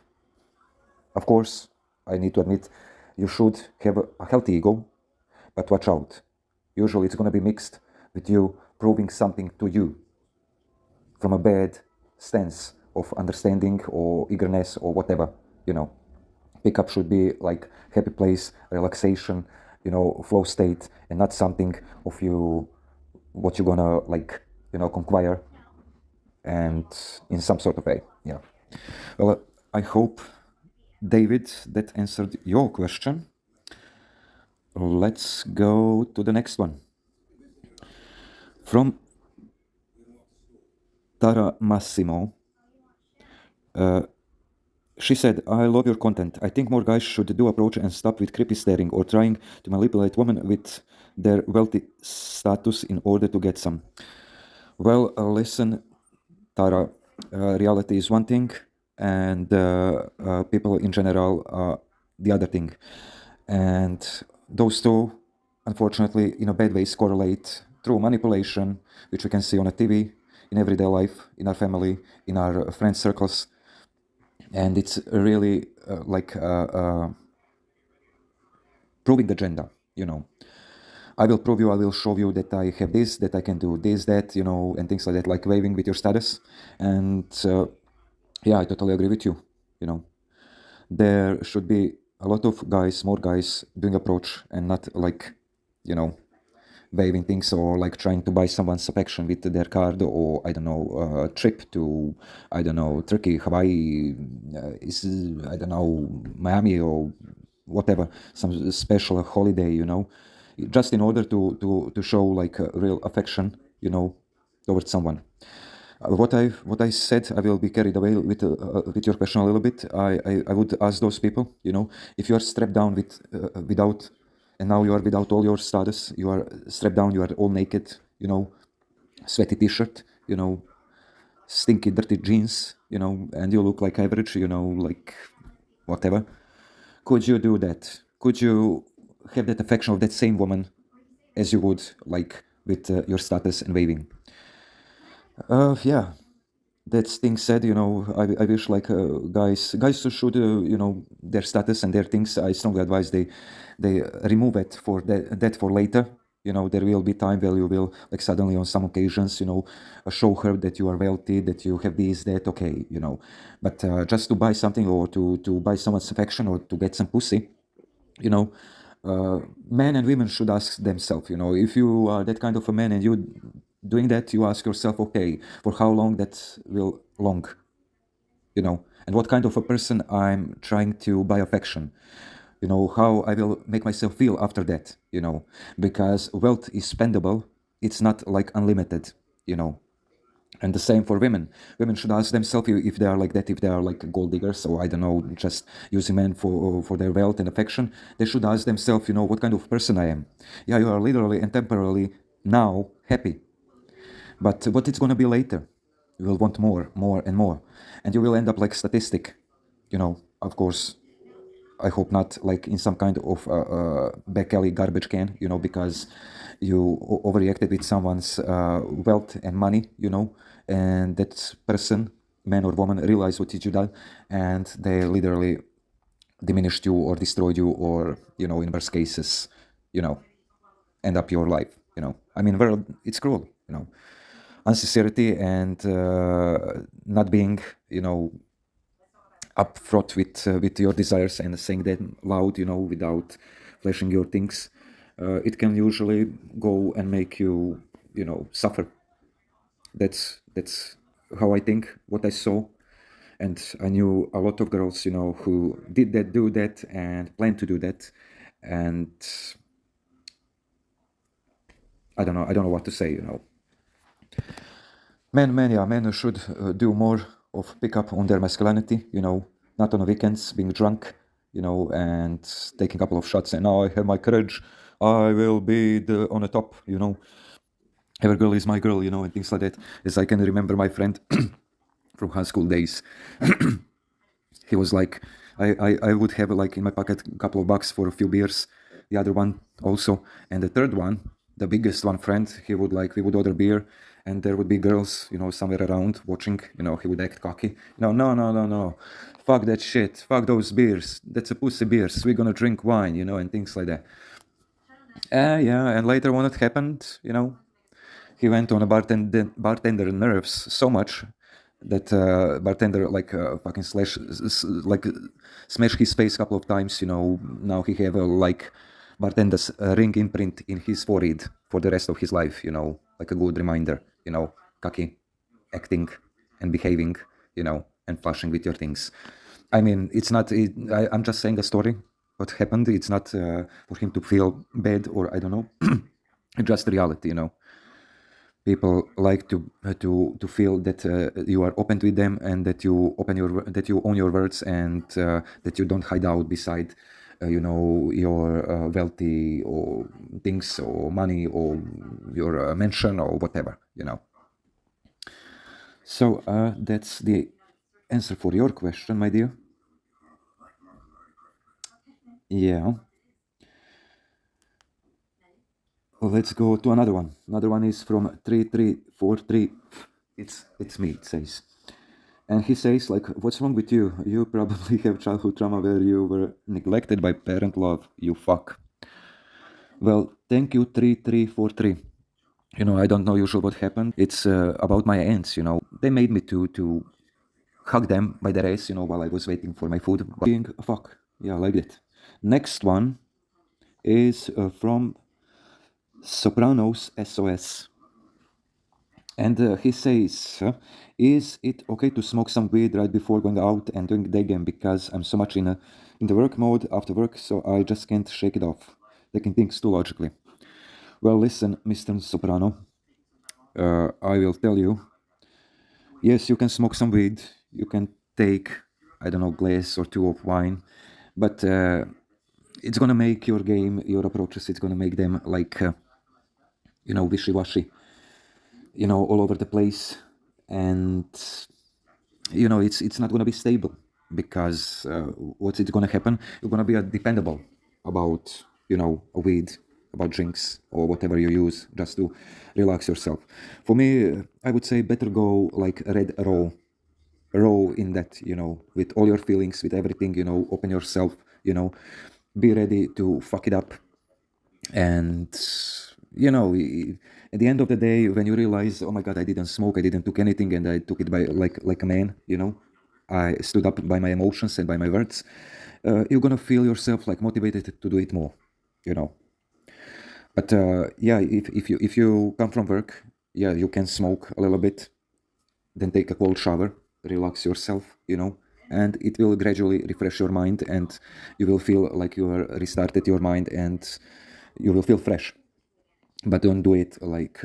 of course, I need to admit, you should have a healthy ego, but watch out. Usually it's going to be mixed with you proving something to you from a bad stance of understanding or eagerness or whatever, Pickup should be like happy place, relaxation, flow state, and not something of what you're gonna like, conquer and in some sort of way. Yeah. Well, I hope, David, that answered your question. Let's go to the next one. From Tara Massimo. She said, I love your content. I think more guys should do approach and stop with creepy staring or trying to manipulate women with their wealthy status in order to get some. Well, listen, Tara, reality is one thing, and people in general are the other thing. And those two, unfortunately, in a bad ways correlate through manipulation, which we can see on a TV, in everyday life, in our family, in our friend circles. And it's really proving the agenda, I will prove you, I will show you that I have this, that I can do this, that, and things like that, like waving with your status. And yeah, I totally agree with you, There should be a lot of guys, more guys doing approach and not like, waving things or like trying to buy someone's affection with their card, or I don't know, a trip to, I don't know, Turkey, Hawaii, I don't know, Miami or whatever, some special holiday, just in order to show like a real affection, towards someone. What I said, I will be carried away with your question a little bit. I would ask those people, if you are strapped down without, and now you are without all your status, you are strapped down, you are all naked, sweaty t-shirt, stinky, dirty jeans, and you look like average, like whatever. Could you do that? Could you have that affection of that same woman as you would like with your status and waving? Yeah. That thing said, I wish like guys should, their status and their things. I strongly advise they remove it for that for later. There will be time where you will like suddenly on some occasions, show her that you are wealthy, that you have this, that, okay, But just to buy something or to buy someone's affection or to get some pussy, Men and women should ask themselves, if you are that kind of a man and you doing that, you ask yourself, okay, for how long that will long, and what kind of a person I'm trying to buy affection, how I will make myself feel after that, because wealth is spendable, it's not like unlimited, you know. And the same for women. Women should ask themselves if they are like that, if they are like gold diggers, or I don't know, just using men for their wealth and affection. They should ask themselves, what kind of person I am. Yeah, you are literally and temporarily now happy, but what it's gonna be later? You will want more, more, and more, and you will end up like statistic. Of course, I hope not like in some kind of back alley garbage can, because you overreacted with someone's wealth and money, and that person, man or woman, realized what did you done, and they literally diminished you or destroyed you, or in worst cases, you know, end up your life. I mean, world, it's cruel. Unsincerity and not being, upfront with your desires and saying them loud, without flashing your things, it can usually go and make you, suffer. That's how I think, what I saw, and I knew a lot of girls, who did that, do that, and plan to do that, and I don't know what to say, Men should do more of pick up on their masculinity, not on the weekends being drunk, and taking a couple of shots and now I have my courage, I will be on the top, every girl is my girl, and things like that. As I can remember my friend from high school days, he was like, I would have like in my pocket a couple of bucks for a few beers, the other one also, and the third one, the biggest one friend, we would order beer, and there would be girls, somewhere around watching, he would act cocky, no, fuck that shit, fuck those beers, that's a pussy beers, we're gonna drink wine, and things like that. Yeah, and later when it happened, he went on a bartender nerves so much that bartender like fucking like smash his face a couple of times. Now he have a like bartender's ring imprint in his forehead for the rest of his life. Like a good reminder. Cocky, acting, and behaving. And flashing with your things. I mean, it's not. I'm just saying a story. What happened? It's not for him to feel bad or I don't know. It's just reality. People like to feel that you are open with them and that you own your words and that you don't hide out beside your wealthy or things or money or your mansion or whatever. So that's the answer for your question, my dear. Yeah. Well, let's go to another one. Another one is from 3343. It's me, it says. And he says, like, what's wrong with you? You probably have childhood trauma where you were neglected by parent love, you fuck. Well, thank you, 3343. I don't know usually what happened. It's about my aunts, They made me to hug them by the race, while I was waiting for my food. Being a fuck. Yeah, like that. Next one is from Sopranos SOS. And he says, is it okay to smoke some weed right before going out and doing day game because I'm so much in the work mode after work, so I just can't shake it off, taking things too logically. Well, listen, Mr. Soprano, I will tell you, yes, you can smoke some weed, you can take, I don't know, glass or two of wine, but it's gonna make your game, your approaches, it's gonna make them like, wishy-washy, all over the place, and it's not going to be stable because what's it going to happen? You're going to be dependable about a weed, about drinks or whatever you use just to relax yourself. For me, I would say better go like red raw in that, with all your feelings, with everything, open yourself, be ready to fuck it up. And at the end of the day, when you realize, oh my god, I didn't smoke, I didn't took anything, and I took it by like a man, I stood up by my emotions and by my words, you're gonna feel yourself like motivated to do it more. you know. But yeah, if you come from work, yeah, you can smoke a little bit, then take a cold shower, relax yourself, and it will gradually refresh your mind, and you will feel like you are restarted your mind, and you will feel fresh. But don't do it like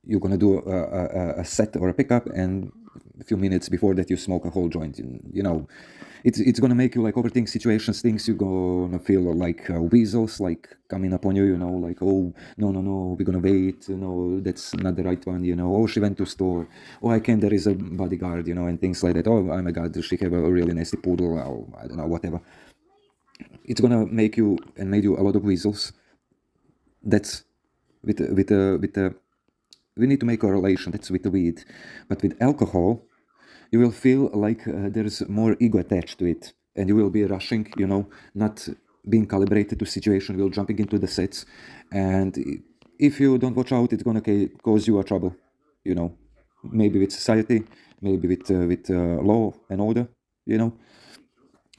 you're gonna do a set or a pickup, and a few minutes before that you smoke a whole joint. It's gonna make you like overthink situations, things. You're gonna feel like weasels like coming upon you, like, oh, no, we're gonna wait, no, that's not the right one, oh, she went to store, oh, I can't, there is a bodyguard, and things like that. Oh my god, she have a really nasty poodle, or I don't know, whatever. It's gonna make you and made you a lot of weasels. That's with we need to make a relation. That's with the weed, but with alcohol, you will feel like there's more ego attached to it, and you will be rushing, not being calibrated to situation. Will jumping into the sets, and if you don't watch out, it's gonna cause you a trouble, maybe with society, maybe with law and order,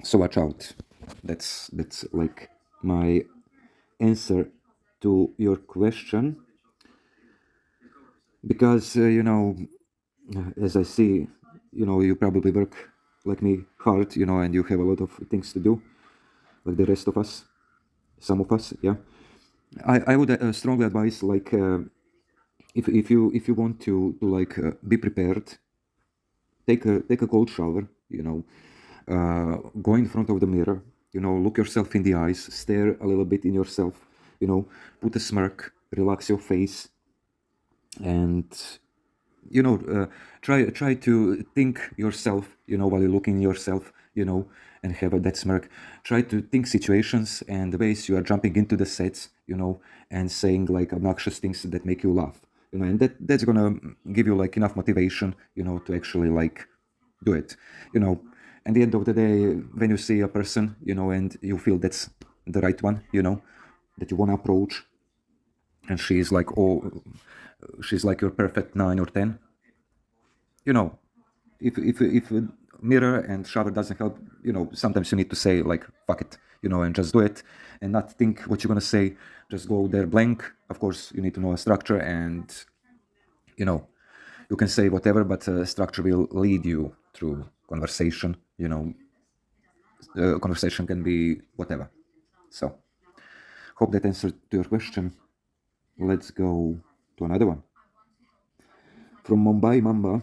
So watch out. That's like my answer to your question, because as I see, you probably work like me hard, and you have a lot of things to do, like the rest of us, some of us, yeah. I would strongly advise, like, if you want to like be prepared, take a cold shower, go in front of the mirror, look yourself in the eyes, stare a little bit in yourself, put a smirk, relax your face, and try to think yourself, while you're looking yourself, and have that smirk. Try to think situations and the ways you are jumping into the sets, and saying like obnoxious things that make you laugh, and that's gonna give you like enough motivation, to actually like do it, at the end of the day, when you see a person, and you feel that's the right one, that you want to approach, and she's like, oh, she's like your perfect 9 or 10, you know if a mirror and shower doesn't help, sometimes you need to say like fuck it, and just do it, and not think what you're going to say. Just go there blank. Of course you need to know a structure, and you know you can say whatever, but structure will lead you through conversation. Conversation can be whatever. So hope that answered to your question. Let's go to another one from Mumbai Mamba.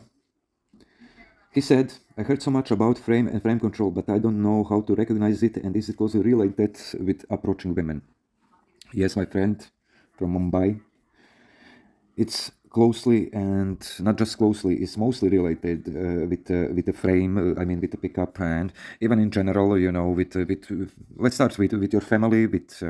He said, I heard so much about frame and frame control, but I don't know how to recognize it, and is it closely related with approaching women? Yes, my friend from Mumbai. It's closely, and not just closely, it's mostly related with the frame, I mean with the pickup, and even in general, with let's start with your family, with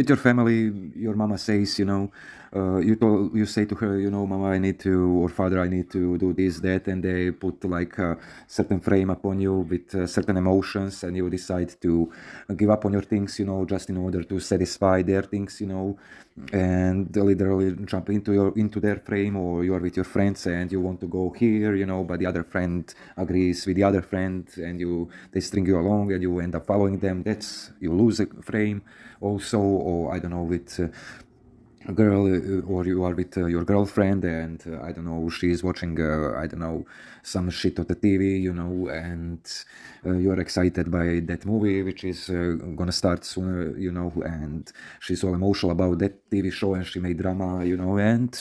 your family. Your mama says, you say to her, mama, I need to, or father, I need to do this, that, and they put like a certain frame upon you with certain emotions, and you decide to give up on your things, just in order to satisfy their things, and literally jump into their frame. Or you are with your friends and you want to go here, but the other friend agrees with the other friend, and they string you along, and you end up following them. That's, you lose a frame also. Or I don't know, with a girl, or you are with your girlfriend, and I don't know, she's watching I don't know, some shit on the TV, and you are excited by that movie which is gonna start soon, and she's all emotional about that TV show, and she made drama, and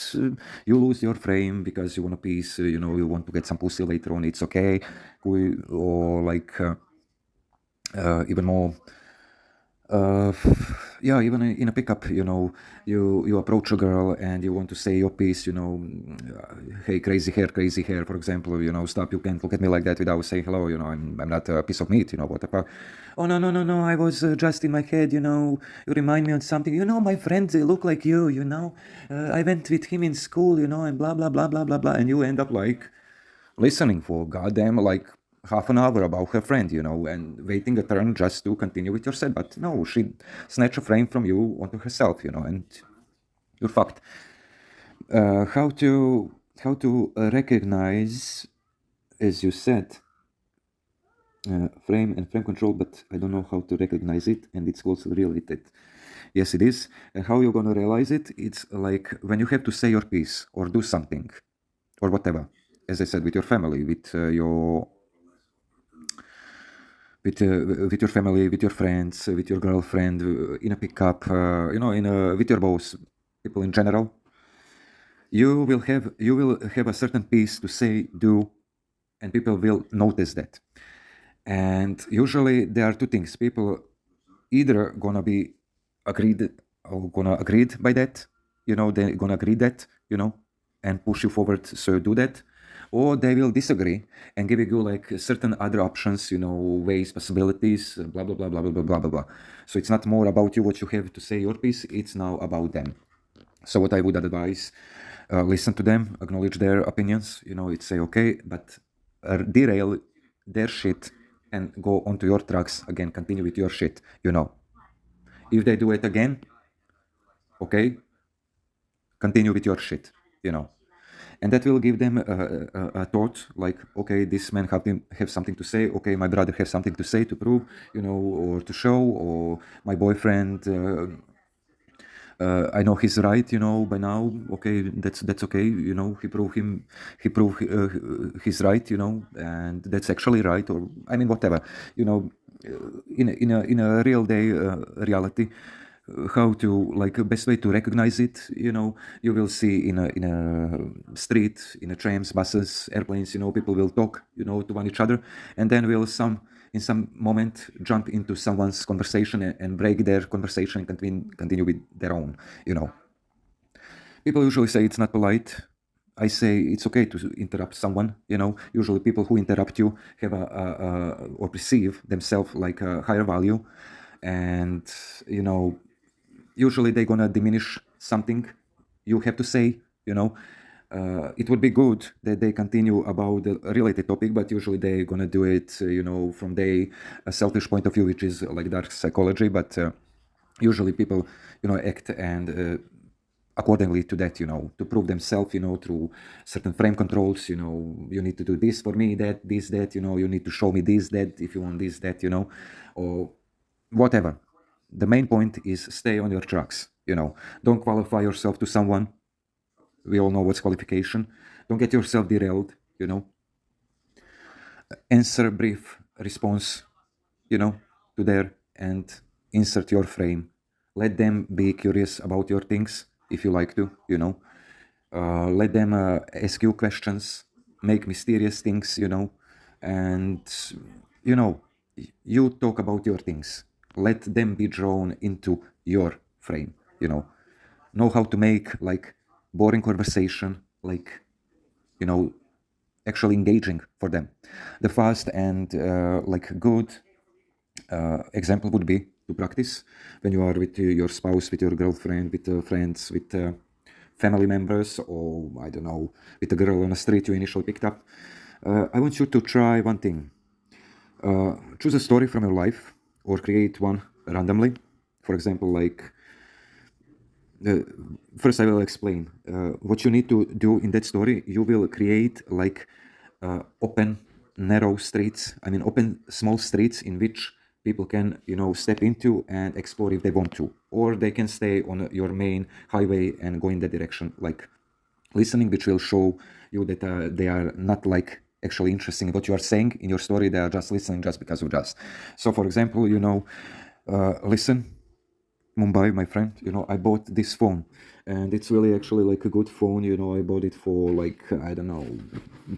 you lose your frame because you want a piece, you want to get some pussy later on. It's okay. Or like even more, uh, yeah, even in a pickup, you approach a girl and you want to say your piece, hey, crazy hair, for example, stop, you can't look at me like that without saying hello, I'm not a piece of meat, what the fuck. Oh, no, I was just in my head, you remind me of something, my friends, they look like you, I went with him in school, and blah, blah, blah, blah, blah, blah, and you end up like listening for goddamn like half an hour about her friend, and waiting a turn just to continue with your set. But no, she snatched a frame from you onto herself, and you're fucked. How to recognize, as you said, frame and frame control, but I don't know how to recognize it, and it's closely related. Yes, it is. And how you're gonna realize it? It's like when you have to say your piece or do something or whatever. As I said, with your family, with your family, with your friends, with your girlfriend, in a pickup, with your boss, people in general. You will have a certain piece to say, do, and people will notice that. And usually there are two things. People either gonna be agreed or gonna agreed by that, they're gonna agree that, and push you forward so you do that, or they will disagree and give you like certain other options, ways, possibilities, blah blah blah blah blah blah blah blah blah. So it's not more about you what you have to say your piece, it's now about them. So what I would advise, listen to them, acknowledge their opinions, it's say okay, but derail their shit and go onto your tracks again, continue with your shit. If they do it again, okay, continue with your shit, and that will give them a thought like, okay, this man have something to say, okay, my brother has something to say, to prove, or to show, or my boyfriend, I know he's right, by now. Okay, that's okay. He proved he's right, and that's actually right, or I mean, whatever, in a real day reality, how to like best way to recognize it. You will see in a street, in a trams, buses, airplanes. People will talk, to one each other, and then will in some moment jump into someone's conversation and break their conversation and continue with their own. People usually say it's not polite. I say it's okay to interrupt someone. Usually people who interrupt you have or perceive themselves like a higher value, and usually they're gonna diminish something you have to say. It would be good that they continue about the related topic, but usually they're gonna do it, from their selfish point of view, which is like dark psychology. But usually people, act and accordingly to that, to prove themselves, through certain frame controls. You need to do this for me, that, this, that. You need to show me this, that, if you want this, that. Or whatever. The main point is stay on your tracks. Don't qualify yourself to someone. We all know what's qualification. Don't get yourself derailed. Answer brief response, to there, and insert your frame. Let them be curious about your things if you like to. Let them ask you questions, make mysterious things. And you know, you talk about your things. Let them be drawn into your frame. Know how to make like boring conversation, like you know actually engaging for them. The fast and like good example would be to practice when you are with your spouse, with your girlfriend, with friends, with family members, or I don't know, with a girl on the street you initially picked up. I want you to try one thing. Choose a story from your life or create one randomly. For example, like first I will explain what you need to do in that story. You will create like open narrow streets, I mean open small streets in which people can step into and explore if they want to, or they can stay on your main highway and go in that direction, like listening, which will show you that they are not like actually interested in what you are saying in your story. They are just listening just because of just. So for example, listen, Mumbai, my friend, I bought this phone, and it's really actually like a good phone. I bought it for like, I don't know,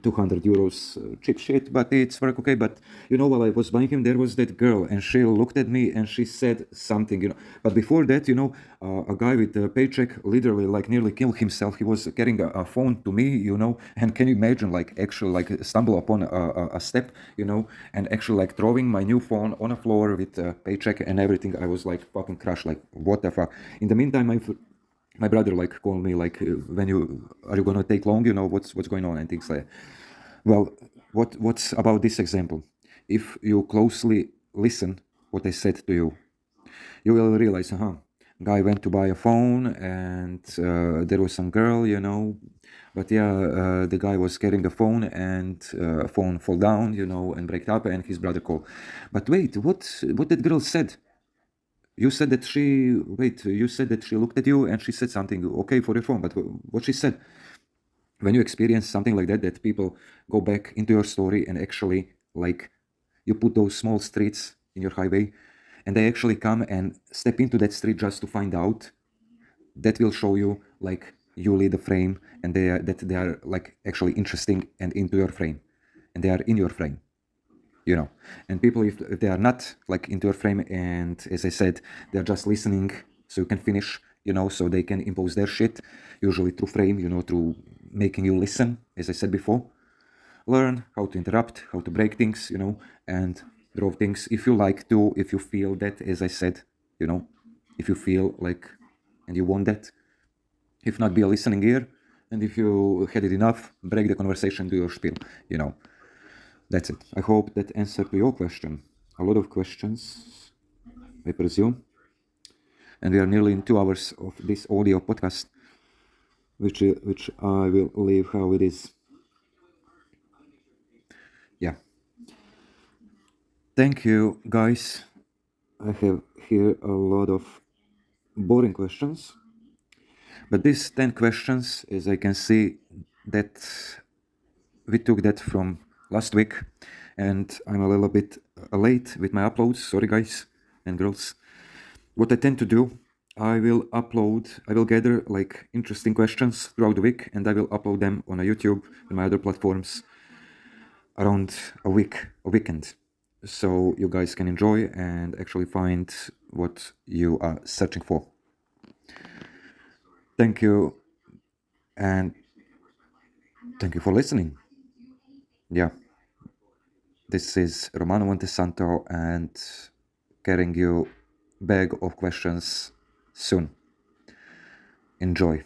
200 euros, cheap shit, but it's very okay. But while I was buying him, there was that girl, and she looked at me and she said something, But before that, a guy with a paycheck literally like nearly killed himself. He was carrying a phone to me, and can you imagine like actually like stumble upon a step, and actually like throwing my new phone on a floor with a paycheck and everything. I was like fucking crushed, like what the fuck. In the meantime, my brother like called me like, when are you gonna take long, what's going on and things like that. Well, what's about this example? If you closely listen what I said to you, you will realize, guy went to buy a phone, and there was some girl, but yeah, the guy was carrying the phone, and phone fall down, and break up, and his brother called. But wait, what that girl said? You said that she looked at you and she said something okay for your phone, but what she said? When you experience something like that people go back into your story and actually, like, you put those small streets in your highway, and they actually come and step into that street just to find out, that will show you, like, you lead the frame, and they are like actually interesting and into your frame, and they are in your frame. And people, if they are not like into your frame, and as I said, they're just listening so you can finish, so they can impose their shit, usually through frame, through making you listen, as I said before. Learn how to interrupt, how to break things, and draw things if you like to, if you feel that, as I said, if you feel like and you want that. If not, be a listening ear, and if you had it enough, break the conversation, do your spiel, That's it. I hope that answered to your question. A lot of questions, I presume. And we are nearly in 2 hours of this audio podcast, which I will leave how it is. Yeah. Thank you, guys. I have here a lot of boring questions. But these 10 questions, as I can see, that we took that from last week, and I'm a little bit late with my uploads. Sorry, guys and girls. What I tend to do, I will gather like interesting questions throughout the week, and I will upload them on a YouTube and my other platforms around a weekend. So you guys can enjoy and actually find what you are searching for. Thank you, and thank you for listening. Yeah. This is Romano Montesanto, and carrying you bag of questions soon. Enjoy.